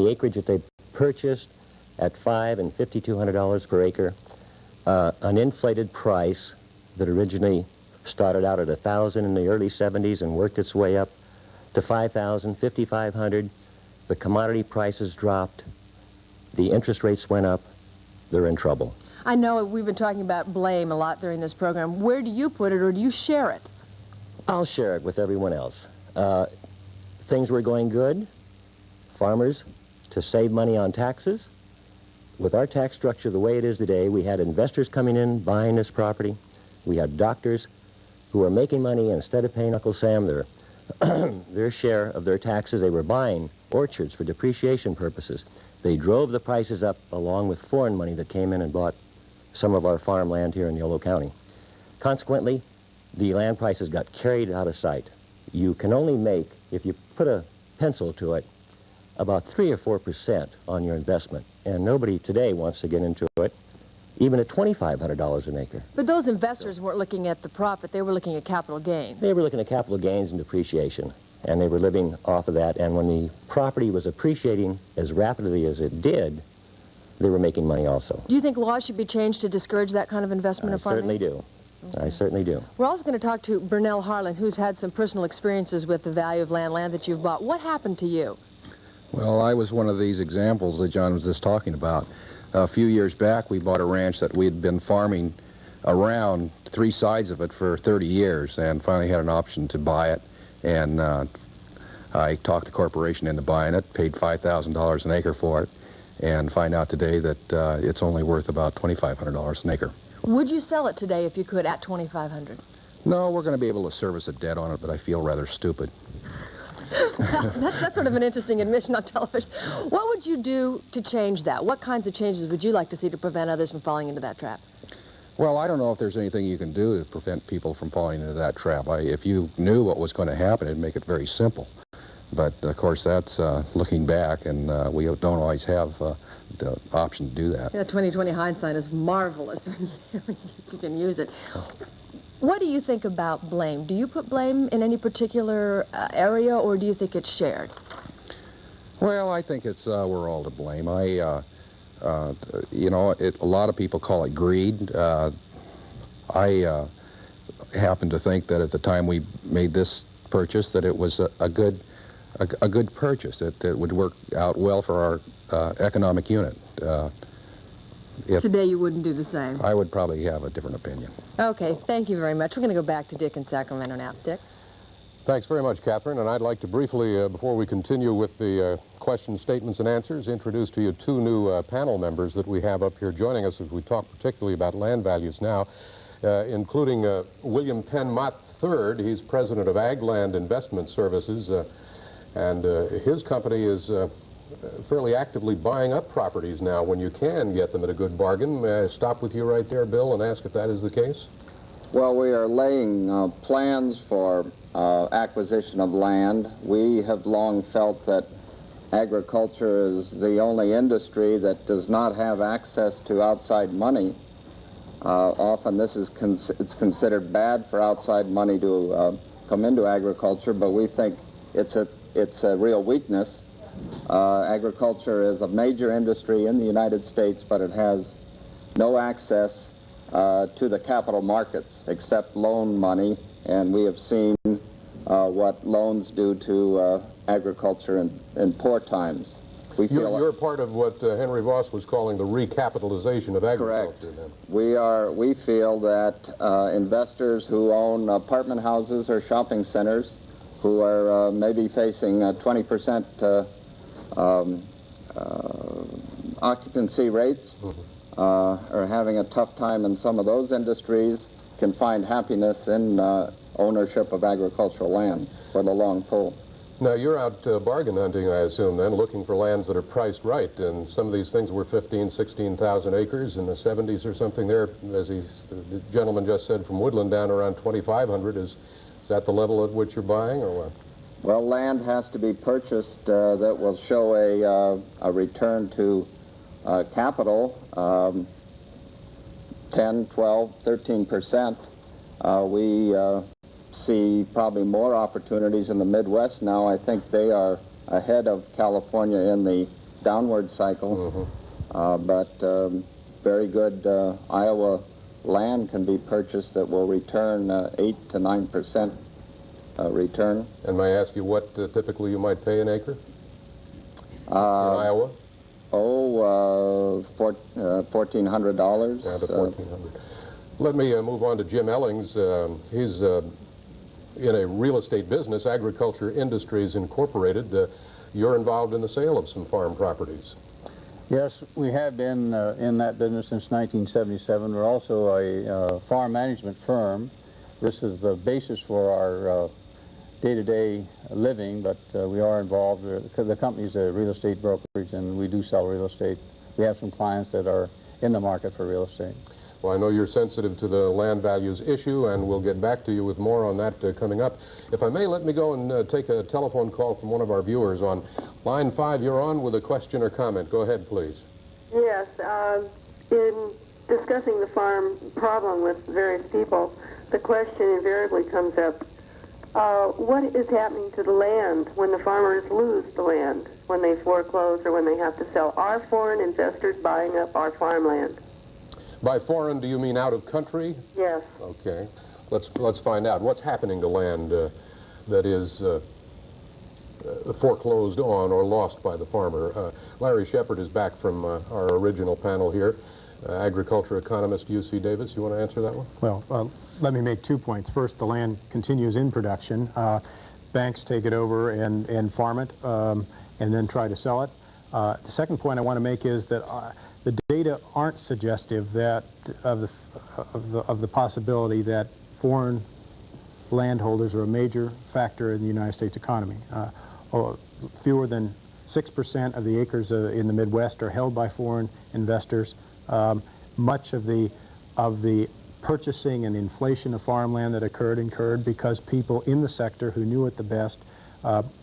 acreage that they purchased at $500 and $5,200 per acre, an inflated price that originally started out at $1,000 in the early 70s and worked its way up to $5,000, $5,500. The commodity prices dropped. The interest rates went up. They're in trouble. I know we've been talking about blame a lot during this program. Where do you put it, or do you share it? I'll share it with everyone else. Things were going good. Farmers, to save money on taxes. With our tax structure the way it is today, we had investors coming in, buying this property. We had doctors who were making money. Instead of paying Uncle Sam their share of their taxes, they were buying orchards for depreciation purposes. They drove the prices up along with foreign money that came in and bought some of our farmland here in Yolo County. Consequently, the land prices got carried out of sight. You can only make, if you put a pencil to it, about 3 or 4% on your investment. And nobody today wants to get into it, even at $2,500 an acre. But those investors weren't looking at the profit. They were looking at capital gains. They were looking at capital gains and depreciation, and they were living off of that. And when the property was appreciating as rapidly as it did, they were making money also. Do you think laws should be changed to discourage that kind of investment in farming? I certainly do. I certainly do. We're also going to talk to Burnell Harlan, who's had some personal experiences with the value of land that you've bought. What happened to you? Well, I was one of these examples that John was just talking about. A few years back, we bought a ranch that we had been farming around 3 sides of it for 30 years and finally had an option to buy it. And I talked the corporation into buying it, paid $5,000 an acre for it, and find out today that it's only worth about $2,500 an acre. Would you sell it today if you could at $2,500? No, we're going to be able to service a debt on it, but I feel rather stupid. Well, that's sort of an interesting admission on television. What would you do to change that? What kinds of changes would you like to see to prevent others from falling into that trap? Well, I don't know if there's anything you can do to prevent people from falling into that trap. If you knew what was going to happen, it'd make it very simple. But, of course, that's looking back, and we don't always have the option to do that. Yeah, 20/20 hindsight is marvelous. You can use it. What do you think about blame? Do you put blame in any particular area, or do you think it's shared? Well, I think it's we're all to blame. You know, a lot of people call it greed. I happen to think that at the time we made this purchase, that it was a good purchase. That it would work out well for our economic unit. Today you wouldn't do the same. I would probably have a different opinion. Okay, thank you very much. We're going to go back to Dick in Sacramento now. Dick? Thanks very much, Catherine. And I'd like to briefly, before we continue with the questions, statements, and answers, introduce to you 2 new panel members that we have up here joining us as we talk particularly about land values now, including William Penn Mott III. He's president of Ag Land Investment Services, and his company is fairly actively buying up properties now when you can get them at a good bargain. May I stop with you right there, Bill, and ask if that is the case? Well, we are laying plans for acquisition of land. We have long felt that agriculture is the only industry that does not have access to outside money. Often this is it's considered bad for outside money to come into agriculture, but we think it's a real weakness. Agriculture is a major industry in the United States, but it has no access to the capital markets except loan money, and we have seen what loans do to agriculture in poor times. You're part of what Henry Voss was calling the recapitalization of agriculture. Correct. We feel that investors who own apartment houses or shopping centers, who are maybe facing 20% occupancy rates, are having a tough time in some of those industries, can find happiness in ownership of agricultural land for the long pull. Now, you're out bargain hunting, I assume, then, looking for lands that are priced right, and some of these things were 15,000, 16,000 acres in the 70s or something there, as the gentleman just said, from Woodland down around 2,500. Is that the level at which you're buying, or what? Well, land has to be purchased that will show a return to capital, 10, 12, 13%. We see probably more opportunities in the Midwest now. I think they are ahead of California in the downward cycle, but very good Iowa land can be purchased that will return 8 to 9% return. And may I ask you what typically you might pay an acre in Iowa? $1,400. Yeah, the $1,400. Let me move on to Jim Ellings. He's in a real estate business, Agriculture Industries Incorporated. You're involved in the sale of some farm properties. Yes, we have been in that business since 1977. We're also a farm management firm. This is the basis for our day-to-day living, but we are involved. The company's a real estate brokerage, and we do sell real estate. We have some clients that are in the market for real estate. Well, I know you're sensitive to the land values issue, and we'll get back to you with more on that coming up. If I may, let me go and take a telephone call from one of our viewers on line 5. You're on with a question or comment. Go ahead, please. Yes. In discussing the farm problem with various people, the question invariably comes up, what is happening to the land when the farmers lose the land, when they foreclose or when they have to sell? Are foreign investors buying up our farmland? By foreign, do you mean out of country? Yes. Okay. Let's find out. What's happening to land that is foreclosed on or lost by the farmer? Larry Shepard is back from our original panel here. Agriculture economist UC Davis. You want to answer that one? Well, let me make 2 points. First, the land continues in production. Banks take it over and farm it and then try to sell it. The second point I want to make is that the data aren't suggestive that of the possibility that foreign landholders are a major factor in the United States economy. Fewer than 6% of the acres in the Midwest are held by foreign investors. Much of the purchasing and inflation of farmland that occurred because people in the sector who knew it the best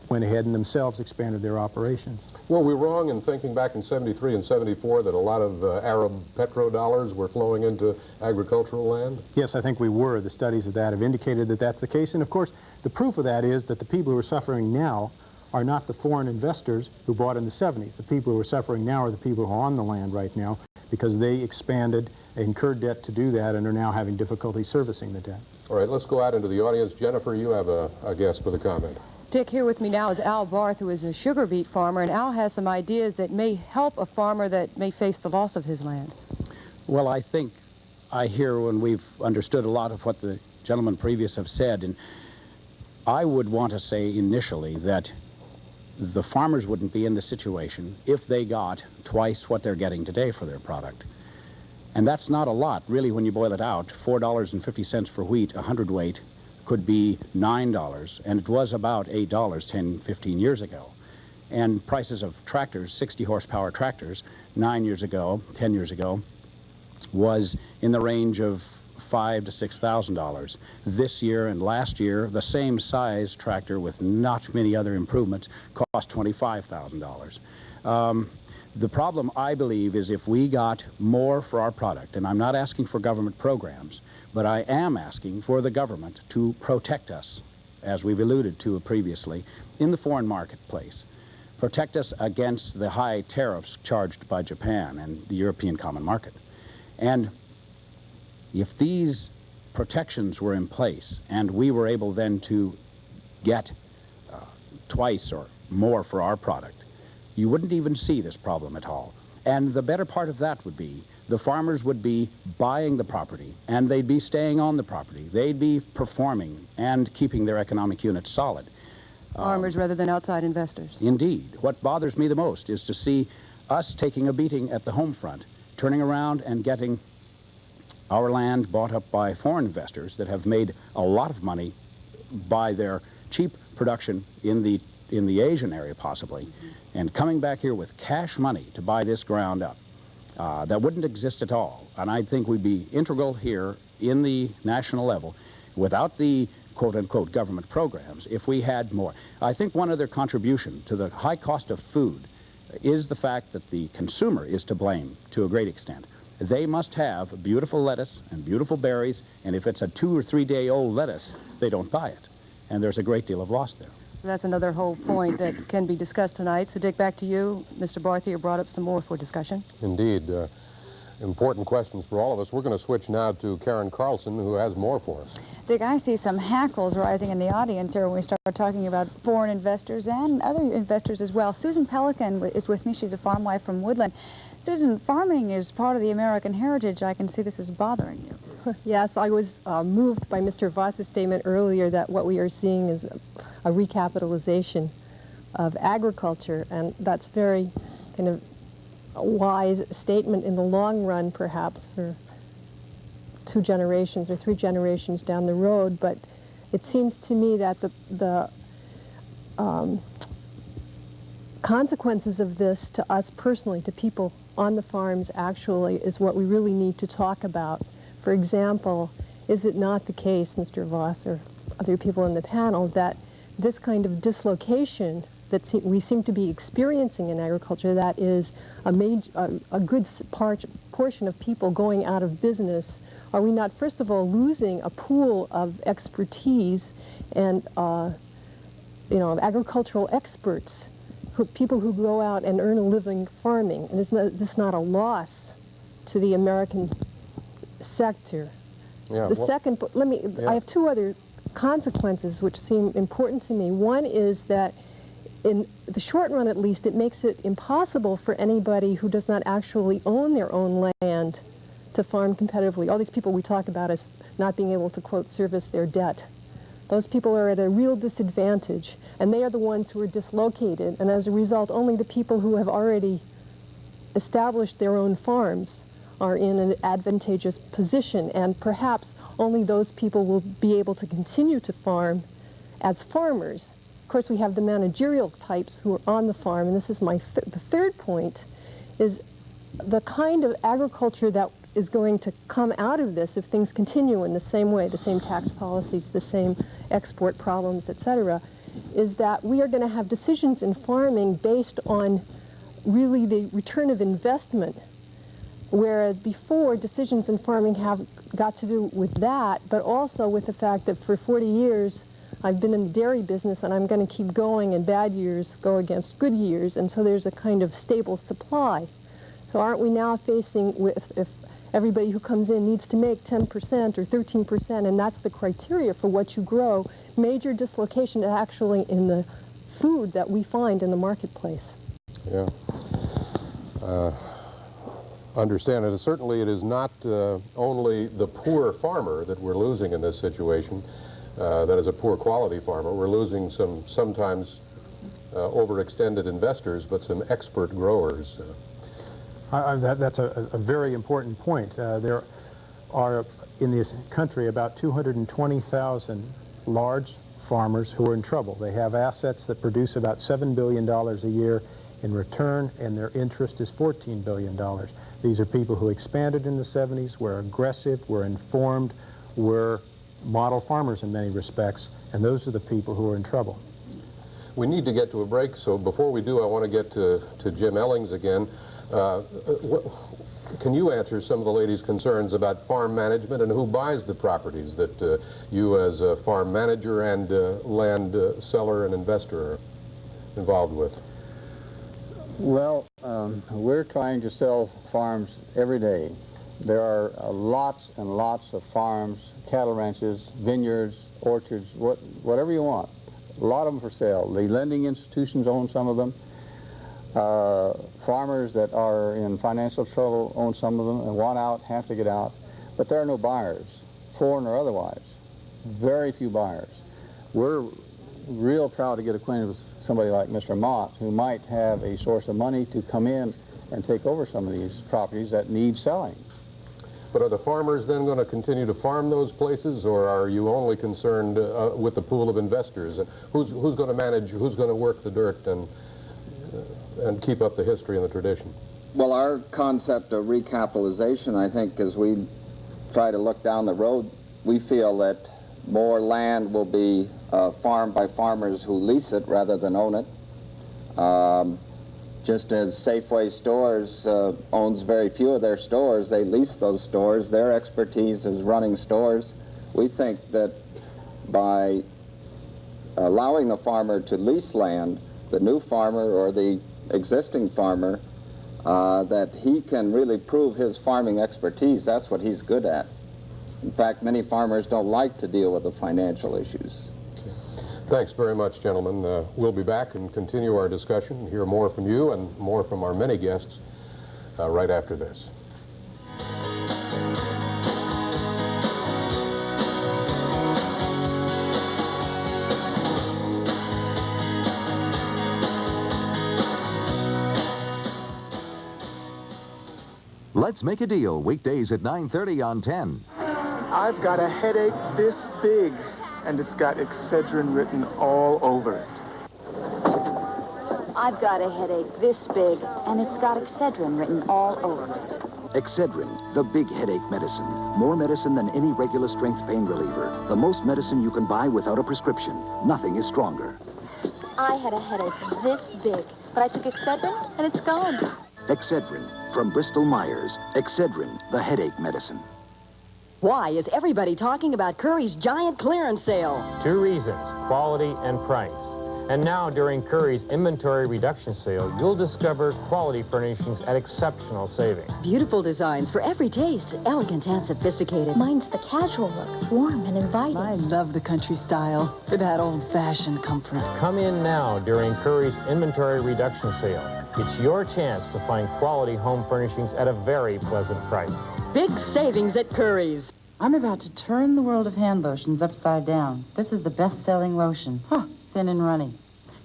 went ahead and themselves expanded their operations. Were we wrong in thinking back in 73 and 74 that a lot of Arab petrodollars were flowing into agricultural land? Yes, I think we were. The studies of that have indicated that that's the case. And of course, the proof of that is that the people who are suffering now are not the foreign investors who bought in the 70s. The people who are suffering now are the people who are on the land right now because they expanded, incurred debt to do that, and are now having difficulty servicing the debt. All right, let's go out into the audience. Jennifer, you have a guest with a comment. Dick, here with me now is Al Barth, who is a sugar beet farmer, and Al has some ideas that may help a farmer that may face the loss of his land. Well, I think I hear when we've understood a lot of what the gentlemen previous have said, and I would want to say initially that the farmers wouldn't be in the situation if they got twice what they're getting today for their product. And that's not a lot, really, when you boil it out. $4.50 for wheat, 100 weight, could be $9, and it was about $8 10, 15 years ago. And prices of tractors, 60 horsepower tractors, 9 years ago, 10 years ago, was in the range of $5,000 to $6,000. This year and last year, the same size tractor with not many other improvements cost $25,000. The problem, I believe, is if we got more for our product, and I'm not asking for government programs, but I am asking for the government to protect us, as we've alluded to previously, in the foreign marketplace. Protect us against the high tariffs charged by Japan and the European Common Market. And if these protections were in place and we were able then to get twice or more for our product, you wouldn't even see this problem at all. And the better part of that would be the farmers would be buying the property and they'd be staying on the property. They'd be performing and keeping their economic units solid. Farmers rather than outside investors. Indeed. What bothers me the most is to see us taking a beating at the home front, turning around and getting our land bought up by foreign investors that have made a lot of money by their cheap production in the Asian area possibly, and coming back here with cash money to buy this ground up. That wouldn't exist at all. And I think we'd be integral here in the national level without the quote-unquote government programs if we had more. I think one other contribution to the high cost of food is the fact that the consumer is to blame to a great extent. They must have beautiful lettuce and beautiful berries, and if it's a 2 or 3 day old lettuce, they don't buy it. And there's a great deal of loss there. So that's another whole point that can be discussed tonight. So Dick, back to you. Mr. Barth here brought up some more for discussion. Indeed. Important questions for all of us. We're going to switch now to Karen Carlson, who has more for us. Dick, I see some hackles rising in the audience here when we start talking about foreign investors and other investors as well. Susan Pelican is with me. She's a farm wife from Woodland. Susan, farming is part of the American heritage. I can see this is bothering you. Yes, I was moved by Mr. Voss's statement earlier that what we are seeing is a recapitalization of agriculture, and that's very kind of a wise statement in the long run, perhaps, for 2 generations or 3 generations down the road. But it seems to me that the consequences of this to us personally, to people on the farms actually, is what we really need to talk about. For example, is it not the case, Mr. Voss or other people in the panel, that this kind of dislocation that we seem to be experiencing in agriculture, that is a good portion of people going out of business, are we not, first of all, losing a pool of expertise and agricultural experts, people who go out and earn a living farming? And is this not a loss to the American sector. Yeah, Second, I have two other consequences which seem important to me. One is that in the short run, at least, it makes it impossible for anybody who does not actually own their own land to farm competitively. All these people we talk about as not being able to, quote, service their debt. Those people are at a real disadvantage, and they are the ones who are dislocated, and as a result, only the people who have already established their own farms are in an advantageous position, and perhaps only those people will be able to continue to farm as farmers. Of course, we have the managerial types who are on the farm, and this is the third point, is the kind of agriculture that is going to come out of this if things continue in the same way, the same tax policies, the same export problems, etc., is that we are going to have decisions in farming based on really the return of investment. Whereas before, decisions in farming have got to do with that, but also with the fact that for 40 years, I've been in the dairy business and I'm going to keep going, and bad years go against good years, and so there's a kind of stable supply. So aren't we now facing with, if everybody who comes in needs to make 10% or 13%, and that's the criteria for what you grow, major dislocation actually in the food that we find in the marketplace. Yeah. Understand it. Certainly it is not only the poor farmer that we're losing in this situation, that is a poor quality farmer. We're losing some sometimes overextended investors, but some expert growers. That's a very important point. There are in this country about 220,000 large farmers who are in trouble. They have assets that produce about $7 billion a year in return, and their interest is $14 billion. These are people who expanded in the 70s, were aggressive, were informed, were model farmers in many respects, and those are the people who are in trouble. We need to get to a break, so before we do, I want to get to Jim Ellings again. Can you answer some of the ladies' concerns about farm management and who buys the properties that you as a farm manager and land seller and investor are involved with? Well, we're trying to sell farms every day. There are lots and lots of farms, cattle ranches, vineyards, orchards, whatever you want. A lot of them for sale. The lending institutions own some of them. Farmers that are in financial trouble own some of them and want out, have to get out. But there are no buyers, foreign or otherwise. Very few buyers. We're real proud to get acquainted with somebody like Mr. Mott, who might have a source of money to come in and take over some of these properties that need selling. But are the farmers then going to continue to farm those places, or are you only concerned with the pool of investors? And who's going to manage, who's going to work the dirt and keep up the history and the tradition? Well, our concept of recapitalization, I think, as we try to look down the road, we feel that more land will be farmed by farmers who lease it rather than own it. Just as Safeway stores owns very few of their stores, they lease those stores. Their expertise is running stores. We think that by allowing the farmer to lease land, the new farmer or the existing farmer, that he can really prove his farming expertise. That's what he's good at. In fact, many farmers don't like to deal with the financial issues. Thanks very much, gentlemen. We'll be back and continue our discussion, hear more from you and more from our many guests right after this. Let's Make a Deal, weekdays at 9:30 on 10. I've got a headache this big, and it's got Excedrin written all over it. I've got a headache this big, and it's got Excedrin written all over it. Excedrin, the big headache medicine. More medicine than any regular strength pain reliever. The most medicine you can buy without a prescription. Nothing is stronger. I had a headache this big, but I took Excedrin, and it's gone. Excedrin, from Bristol Myers. Excedrin, the headache medicine. Why is everybody talking about Curry's giant clearance sale? 2 reasons, quality and price. And now, during Curry's inventory reduction sale, you'll discover quality furnishings at exceptional savings. Beautiful designs for every taste, elegant and sophisticated. Mine's the casual look, warm and inviting. I love the country style for that old-fashioned comfort. Come in now during Curry's inventory reduction sale. It's your chance to find quality home furnishings at a very pleasant price. Big savings at Curry's. I'm about to turn the world of hand lotions upside down. This is the best-selling lotion. Thin and runny.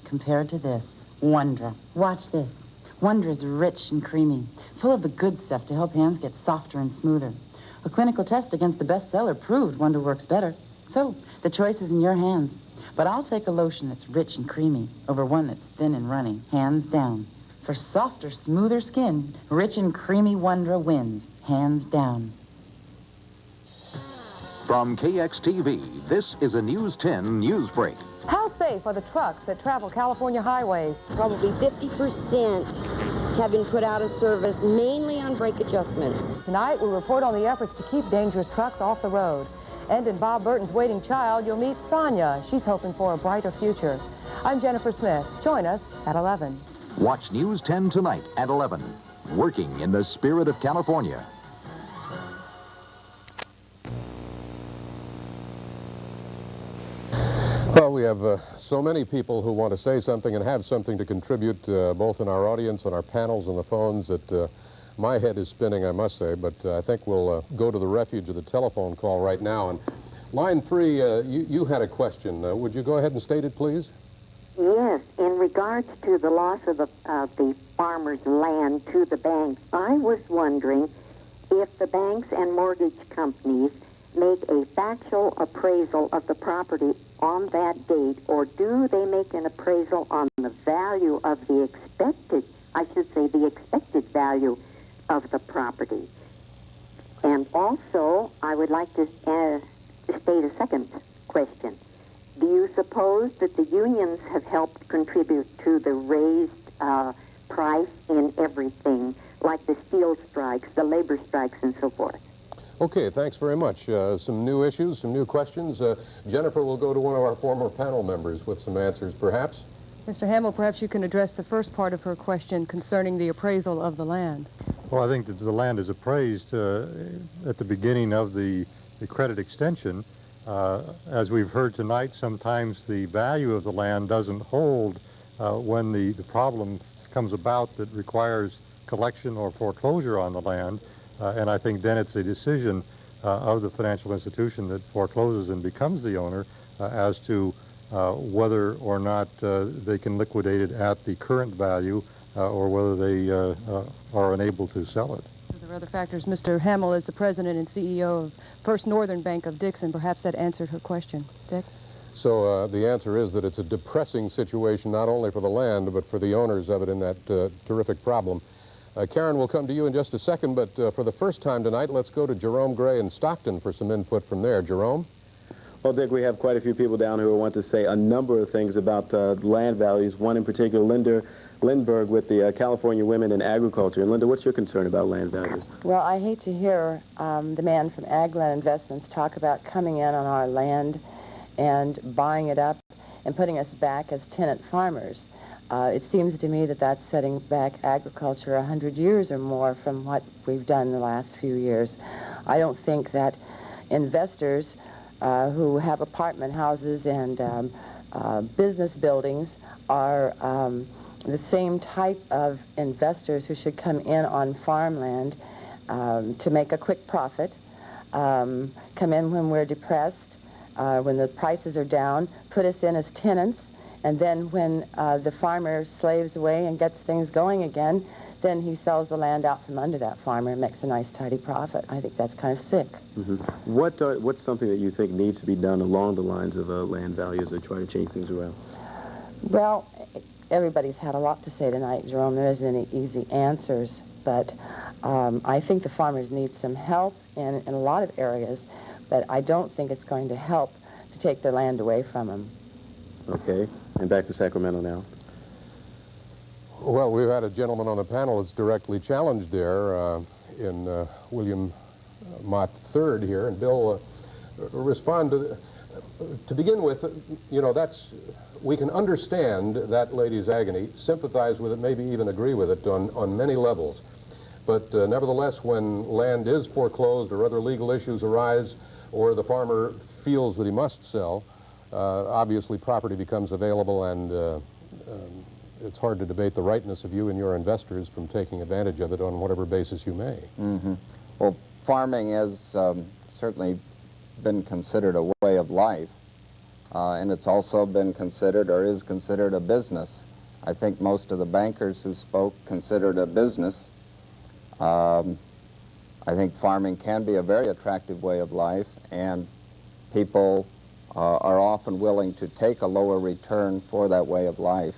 Compared to this, Wondra. Watch this. Wondra is rich and creamy, full of the good stuff to help hands get softer and smoother. A clinical test against the bestseller proved Wondra works better. So, the choice is in your hands. But I'll take a lotion that's rich and creamy over one that's thin and runny, hands down. For softer, smoother skin, rich and creamy Wondra wins, hands down. From KXTV, this is a News 10 News Break. How safe are the trucks that travel California highways? Probably 50% have been put out of service, mainly on brake adjustments. Tonight, we report on the efforts to keep dangerous trucks off the road. And in Bob Burton's Waiting Child, you'll meet Sonia. She's hoping for a brighter future. I'm Jennifer Smith. Join us at 11. Watch News 10 tonight at 11. Working in the spirit of California. Well, we have so many people who want to say something and have something to contribute, both in our audience, on our panels, and the phones, that my head is spinning, I must say. But I think we'll go to the refuge of the telephone call right now. And line 3, you had a question. Would you go ahead and state it, please? Yes, in regards to the loss of the farmer's land to the banks, I was wondering if the banks and mortgage companies make a factual appraisal of the property on that date, or do they make an appraisal on the value of the expected, I should say, the expected value of the property? And also, I would like to state a second question. Do you suppose that the unions have helped contribute to the raised price in everything, like the steel strikes, the labor strikes, and so forth? Okay, thanks very much. Some new issues, some new questions. Jennifer will go to one of our former panel members with some answers, perhaps. Mr. Hamill, perhaps you can address the first part of her question concerning the appraisal of the land. Well, I think that the land is appraised at the beginning of the credit extension. As we've heard tonight, sometimes the value of the land doesn't hold when the problem comes about that requires collection or foreclosure on the land. And I think then it's a decision of the financial institution that forecloses and becomes the owner as to whether or not they can liquidate it at the current value or whether they are unable to sell it. There are other factors. Mr. Hamill is the president and CEO of First Northern Bank of Dixon. Perhaps that answered her question. Dick? So the answer is that it's a depressing situation, not only for the land, but for the owners of it in that terrific problem. Karen, will come to you in just a second, but for the first time tonight, let's go to Jerome Gray in Stockton for some input from there. Jerome? Well, Dick, we have quite a few people down who want to say a number of things about land values. One in particular, Linda Lindbergh with the California Women in Agriculture. And Linda, what's your concern about land values? Well, I hate to hear the man from Ag Land Investments talk about coming in on our land and buying it up and putting us back as tenant farmers. It seems to me that that's setting back agriculture 100 years or more from what we've done the last few years. I don't think that investors who have apartment houses and business buildings are the same type of investors who should come in on farmland to make a quick profit, come in when we're depressed, when the prices are down, put us in as tenants, and then when the farmer slaves away and gets things going again, then he sells the land out from under that farmer and makes a nice tidy profit. I think that's kind of sick. Mm-hmm. What's something that you think needs to be done along the lines of land values to try to change things around? Well, everybody's had a lot to say tonight, Jerome. There isn't any easy answers, but I think the farmers need some help in a lot of areas, but I don't think it's going to help to take their land away from them. Okay, and back to Sacramento now. Well, we've had a gentleman on the panel that's directly challenged there in William Mott III here. And Bill, respond to To begin with, you know, we can understand that lady's agony, sympathize with it, maybe even agree with it on many levels. But nevertheless, when land is foreclosed or other legal issues arise, or the farmer feels that he must sell, obviously property becomes available, and it's hard to debate the rightness of you and your investors from taking advantage of it on whatever basis you may. Mm-hmm. Well, farming has certainly been considered a way of life, and it's also been considered, or is considered, a business. I think most of the bankers who spoke considered a business. I think farming can be a very attractive way of life, and people are often willing to take a lower return for that way of life.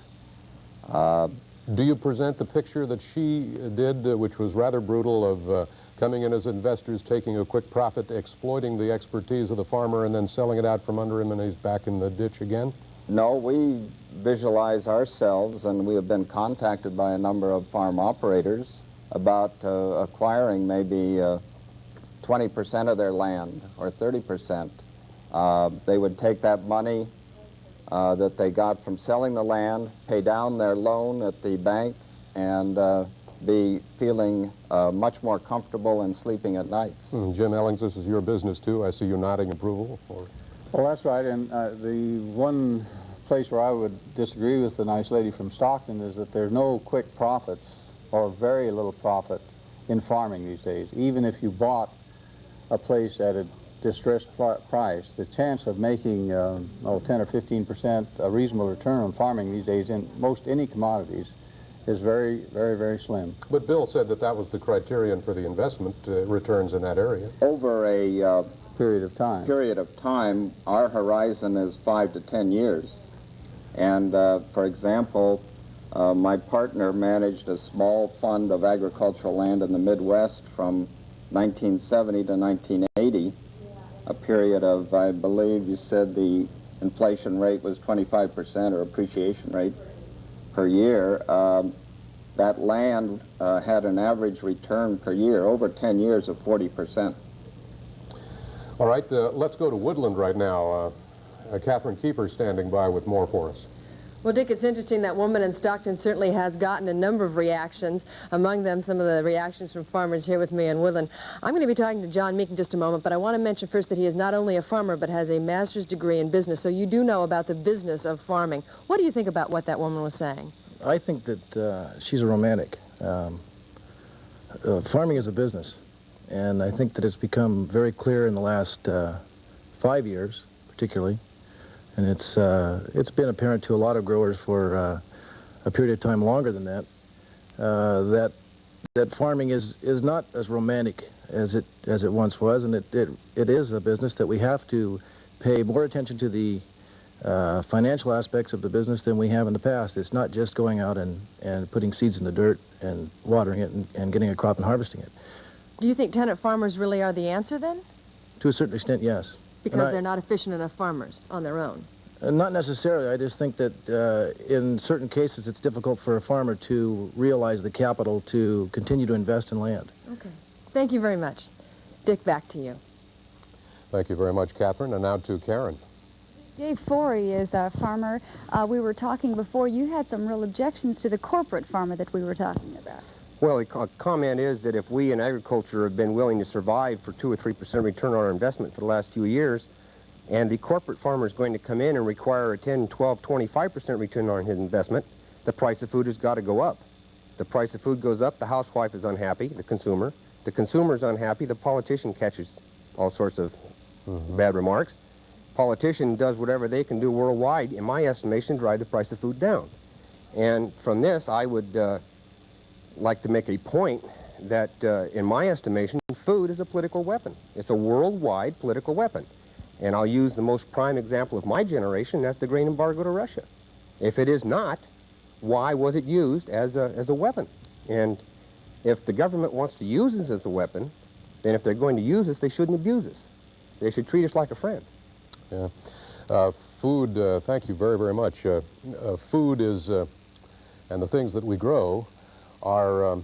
Do you present the picture that she did, which was rather brutal, of coming in as investors, taking a quick profit, exploiting the expertise of the farmer, and then selling it out from under him, and he's back in the ditch again? No, we visualize ourselves, and we have been contacted by a number of farm operators about acquiring maybe 20% of their land, or 30%. They would take that money that they got from selling the land, pay down their loan at the bank, and be feeling much more comfortable in sleeping at nights. Jim Ellings, this is your business too. I see you nodding approval. Well, that's right, and the one place where I would disagree with the nice lady from Stockton is that there's no quick profits, or very little profit, in farming these days. Even if you bought a place at a distressed price, the chance of making 10 or 15% a reasonable return on farming these days in most any commodities is very, very, very slim. But Bill said that that was the criterion for the investment returns in that area. Over a period of time, our horizon is 5 to 10 years. And for example, my partner managed a small fund of agricultural land in the Midwest from 1970 to 1980, a period of, I believe you said the inflation rate was 25%, or appreciation rate per year. That land had an average return per year over 10 years of 40%. All right, let's go to Woodland right now. Catherine Keeper standing by with more for us. Well, Dick, it's interesting. That woman in Stockton certainly has gotten a number of reactions, among them some of the reactions from farmers here with me in Woodland. I'm going to be talking to John Meek in just a moment, but I want to mention first that he is not only a farmer but has a master's degree in business, so you do know about the business of farming. What do you think about what that woman was saying? I think that she's a romantic. Farming is a business, and I think that it's become very clear in the last 5 years, particularly, and it's been apparent to a lot of growers for a period of time longer than that, that farming is not as romantic as it once was, and it is a business that we have to pay more attention to the financial aspects of the business than we have in the past. It's not just going out and putting seeds in the dirt and watering it and getting a crop and harvesting it. Do you think tenant farmers really are the answer then? To a certain extent, yes. Because they're not efficient enough farmers on their own? Not necessarily. I just think that in certain cases it's difficult for a farmer to realize the capital to continue to invest in land. Okay. Thank you very much. Dick, back to you. Thank you very much, Catherine. And now to Karen. Dave Forey is a farmer. We were talking before. You had some real objections to the corporate farmer that we were talking about. Well, the comment is that if we in agriculture have been willing to survive for 2 or 3% return on our investment for the last few years, and the corporate farmer is going to come in and require a 10, 12, 25% return on his investment, the price of food has got to go up. The price of food goes up, the housewife is unhappy, the consumer is unhappy, the politician catches all sorts of bad remarks. Politician does whatever they can do worldwide, in my estimation, to drive the price of food down. And from this, I would like to make a point that, in my estimation, food is a political weapon. It's a worldwide political weapon. And I'll use the most prime example of my generation, that's the grain embargo to Russia. If it is not, why was it used as a weapon? And if the government wants to use this as a weapon, then if they're going to use us, they shouldn't abuse us. They should treat us like a friend. Yeah. Food, thank you very, very much. Food is, and the things that we grow are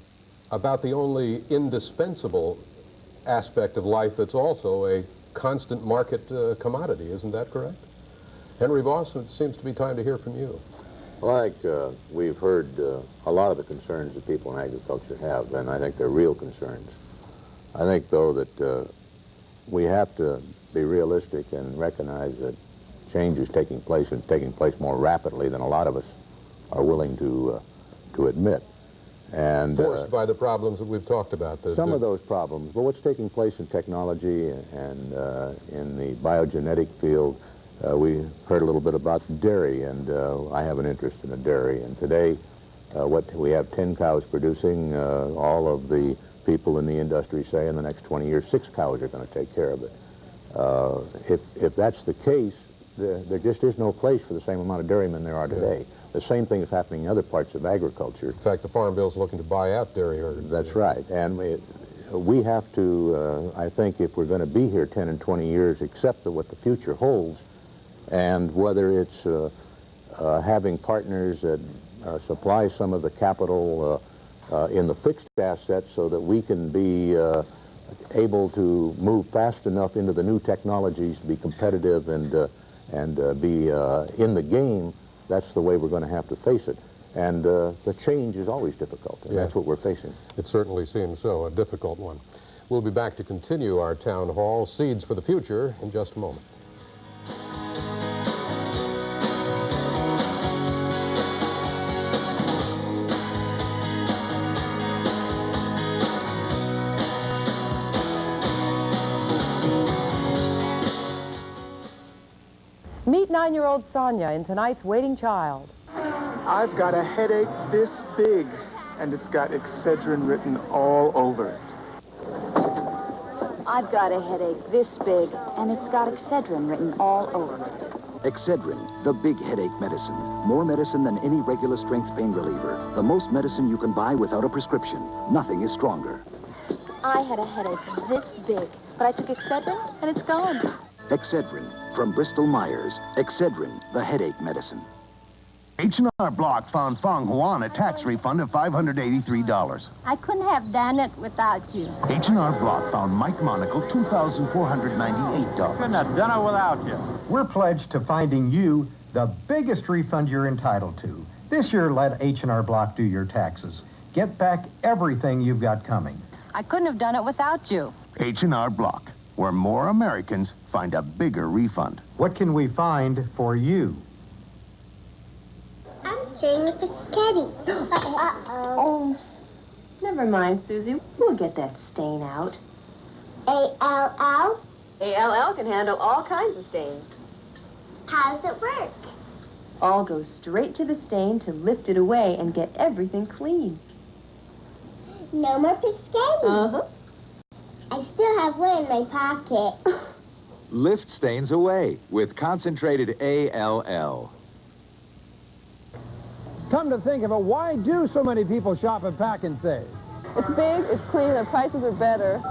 about the only indispensable aspect of life that's also a constant market commodity. Isn't that correct? Henry Voss, it seems to be time to hear from you. Well, I think we've heard a lot of the concerns that people in agriculture have, and I think they're real concerns. I think, though, that we have to be realistic and recognize that change is taking place, and taking place more rapidly than a lot of us are willing to admit. And forced by the problems that we've talked about. Some of those problems, but what's taking place in technology and in the biogenetic field, we heard a little bit about dairy, and I have an interest in a dairy. And today, what we have 10 cows producing, all of the people in the industry say in the next 20 years, 6 cows are going to take care of it. If that's the case, there just is no place for the same amount of dairymen there are today. The same thing is happening in other parts of agriculture. In fact, the Farm Bill's looking to buy out dairy herders. That's right. And we have to, I think, if we're going to be here 10 and 20 years, accept what the future holds, and whether it's having partners that supply some of the capital in the fixed assets so that we can be able to move fast enough into the new technologies to be competitive and be in the game. That's the way we're going to have to face it. And the change is always difficult, and that's what we're facing. It certainly seems so, a difficult one. We'll be back to continue our town hall, Seeds for the Future, in just a moment. Meet 9-year-old Sonia in tonight's Waiting Child. I've got a headache this big, and it's got Excedrin written all over it. I've got a headache this big, and it's got Excedrin written all over it. Excedrin, the big headache medicine. More medicine than any regular strength pain reliever. The most medicine you can buy without a prescription. Nothing is stronger. I had a headache this big, but I took Excedrin, and it's gone. Excedrin, from Bristol Myers. Excedrin, the headache medicine. H&R Block found Fong Huan a tax refund of $583. I couldn't have done it without you. H&R Block found Mike Monacle $2,498. Couldn't have done it without you. We're pledged to finding you the biggest refund you're entitled to. This year, let H&R Block do your taxes. Get back everything you've got coming. I couldn't have done it without you. H&R Block, where more Americans find a bigger refund. What can we find for you? I'm sharing with Biscotti. Uh-oh. Never mind, Susie. We'll get that stain out. A-L-L? A-L-L can handle all kinds of stains. How does it work? All goes straight to the stain to lift it away and get everything clean. No more Biscotti. Uh-huh. I still have one in my pocket. Lift stains away with concentrated ALL. Come to think of it, why do so many people shop at Pack and Save? It's big, it's clean, their prices are better.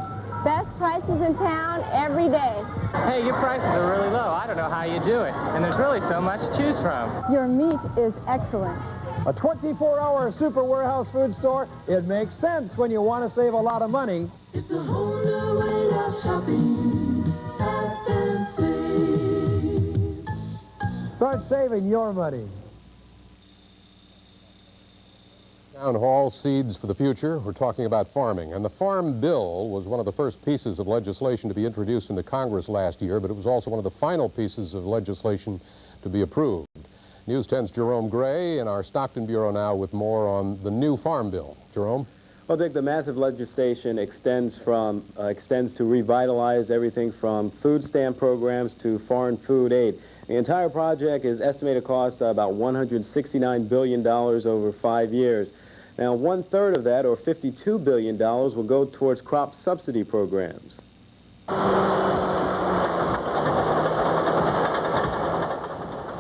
Best prices in town every day. Hey, your prices are really low. I don't know how you do it. And there's really so much to choose from. Your meat is excellent. A 24-hour super warehouse food store, it makes sense when you want to save a lot of money. It's a whole new way of shopping. Pack and Save. Start saving your money. Town Hall, Seeds for the Future. We're talking about farming. And the Farm Bill was one of the first pieces of legislation to be introduced into Congress last year, but it was also one of the final pieces of legislation to be approved. News 10's Jerome Gray in our Stockton Bureau now with more on the new Farm Bill. Jerome? Well, Dick, the massive legislation extends to revitalize everything from food stamp programs to foreign food aid. The entire project is estimated to cost about $169 billion over 5 years. Now, 1/3 of that, or $52 billion, will go towards crop subsidy programs.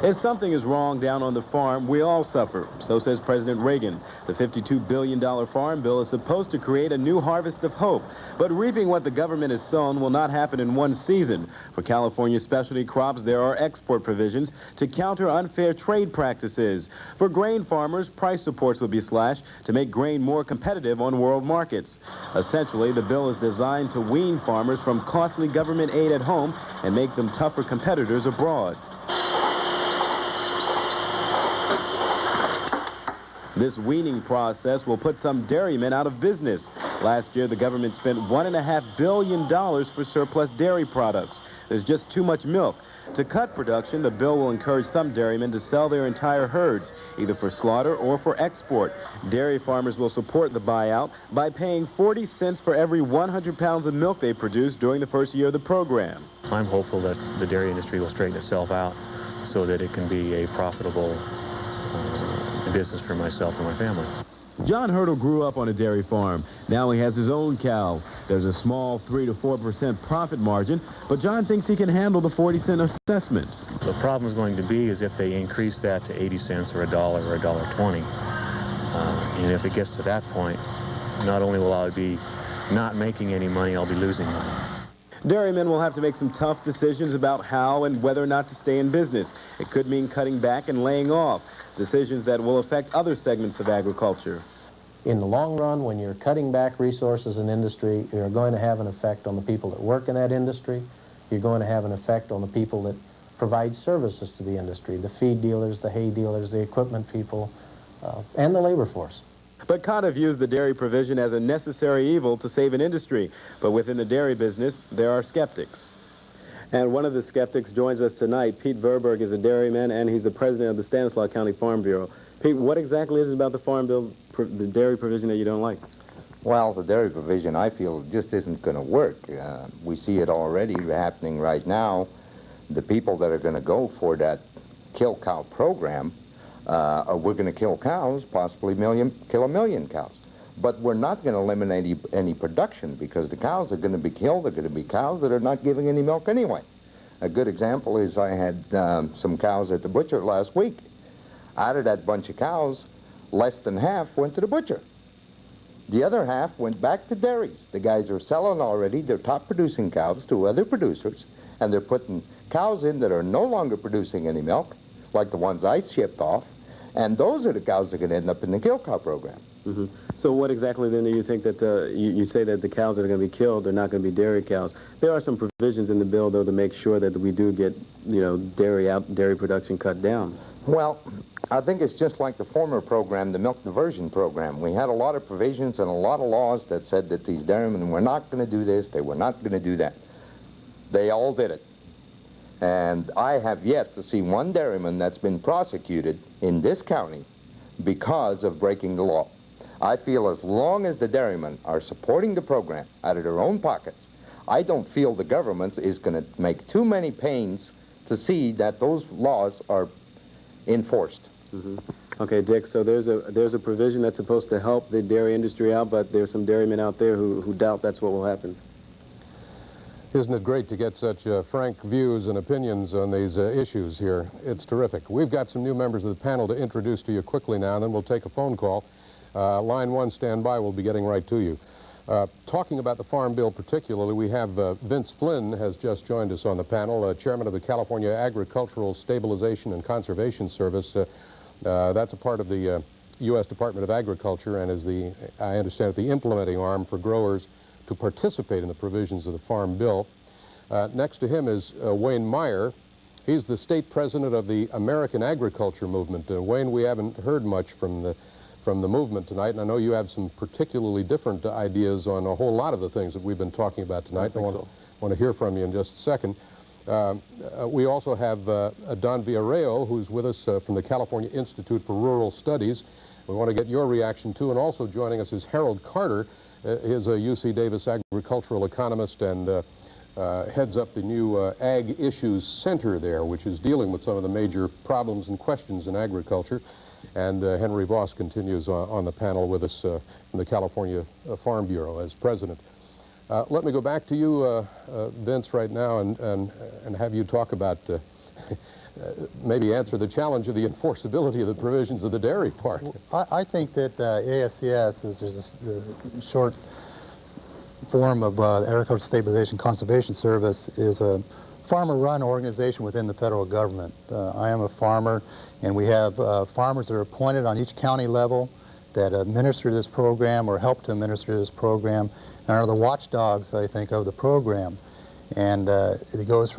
If something is wrong down on the farm, we all suffer. So says President Reagan. The $52 billion farm bill is supposed to create a new harvest of hope. But reaping what the government has sown will not happen in one season. For California specialty crops, there are export provisions to counter unfair trade practices. For grain farmers, price supports will be slashed to make grain more competitive on world markets. Essentially, the bill is designed to wean farmers from costly government aid at home and make them tougher competitors abroad. This weaning process will put some dairymen out of business. Last year, the government spent $1.5 billion for surplus dairy products. There's just too much milk. To cut production, the bill will encourage some dairymen to sell their entire herds, either for slaughter or for export. Dairy farmers will support the buyout by paying 40 cents for every 100 pounds of milk they produce during the first year of the program. I'm hopeful that the dairy industry will straighten itself out so that it can be a profitable business for myself and my family. John Hurdle grew up on a dairy farm. Now he has his own cows. There's a small 3 to 4% profit margin, but John thinks he can handle the 40-cent assessment. The problem is going to be is if they increase that to 80 cents or $1 or $1.20. And if it gets to that point, not only will I be not making any money, I'll be losing money. Dairymen will have to make some tough decisions about how and whether or not to stay in business. It could mean cutting back and laying off, decisions that will affect other segments of agriculture. In the long run, when you're cutting back resources in industry, you're going to have an effect on the people that work in that industry. You're going to have an effect on the people that provide services to the industry, the feed dealers, the hay dealers, the equipment people, and the labor force. But Cotta views the dairy provision as a necessary evil to save an industry. But within the dairy business, there are skeptics. And one of the skeptics joins us tonight. Pete Verberg is a dairyman, and he's the president of the Stanislaus County Farm Bureau. Pete, what exactly is it about the Farm Bill, the dairy provision, that you don't like? Well, the dairy provision, I feel, just isn't going to work. We see it already happening right now. The people that are going to go for that kill cow program, we're going to kill cows, possibly kill 1 million cows. But we're not going to eliminate any production because the cows are going to be killed. They're going to be cows that are not giving any milk anyway. A good example is I had some cows at the butcher last week. Out of that bunch of cows, less than half went to the butcher. The other half went back to dairies. The guys are selling already their top producing cows to other producers, and they're putting cows in that are no longer producing any milk, like the ones I shipped off, and those are the cows that are going to end up in the kill cow program. Mm-hmm. So what exactly then do you think that, you say that the cows that are going to be killed are not going to be dairy cows? There are some provisions in the bill, though, to make sure that we do get, dairy production cut down. Well, I think it's just like the former program, the milk diversion program. We had a lot of provisions and a lot of laws that said that these dairymen were not going to do this, they were not going to do that. They all did it. And I have yet to see one dairyman that's been prosecuted in this county because of breaking the law. I feel as long as the dairymen are supporting the program out of their own pockets, I don't feel the government is going to make too many pains to see that those laws are enforced. Mm-hmm. Okay, Dick, so there's a provision that's supposed to help the dairy industry out, but there's some dairymen out there who doubt that's what will happen. Isn't it great to get such frank views and opinions on these issues here? It's terrific. We've got some new members of the panel to introduce to you quickly now, and then we'll take a phone call. Line 1, stand by. We'll be getting right to you. Talking about the Farm Bill particularly, we have Vince Flynn has just joined us on the panel, chairman of the California Agricultural Stabilization and Conservation Service. That's a part of the U.S. Department of Agriculture and is the, I understand, the implementing arm for growers to participate in the provisions of the Farm Bill. Next to him is Wayne Meyer. He's the state president of the American Agriculture Movement. Wayne, we haven't heard much from the movement tonight, and I know you have some particularly different ideas on a whole lot of the things that we've been talking about tonight. I want to hear from you in just a second. We also have Don Villarejo, who's with us from the California Institute for Rural Studies. We want to get your reaction too, and also joining us is Harold Carter. He's a UC Davis agricultural economist and heads up the new Ag Issues Center there, which is dealing with some of the major problems and questions in agriculture. And Henry Voss continues on the panel with us from the California Farm Bureau as president. Let me go back to you, Vince, right now and have you talk about maybe answer the challenge of the enforceability of the provisions of the dairy part. I think that ASCS is just a short form of Agricultural Stabilization Conservation Service, is a farmer-run organization within the federal government. I am a farmer, and we have farmers that are appointed on each county level that administer this program or help to administer this program and are the watchdogs, I think, of the program. And it goes from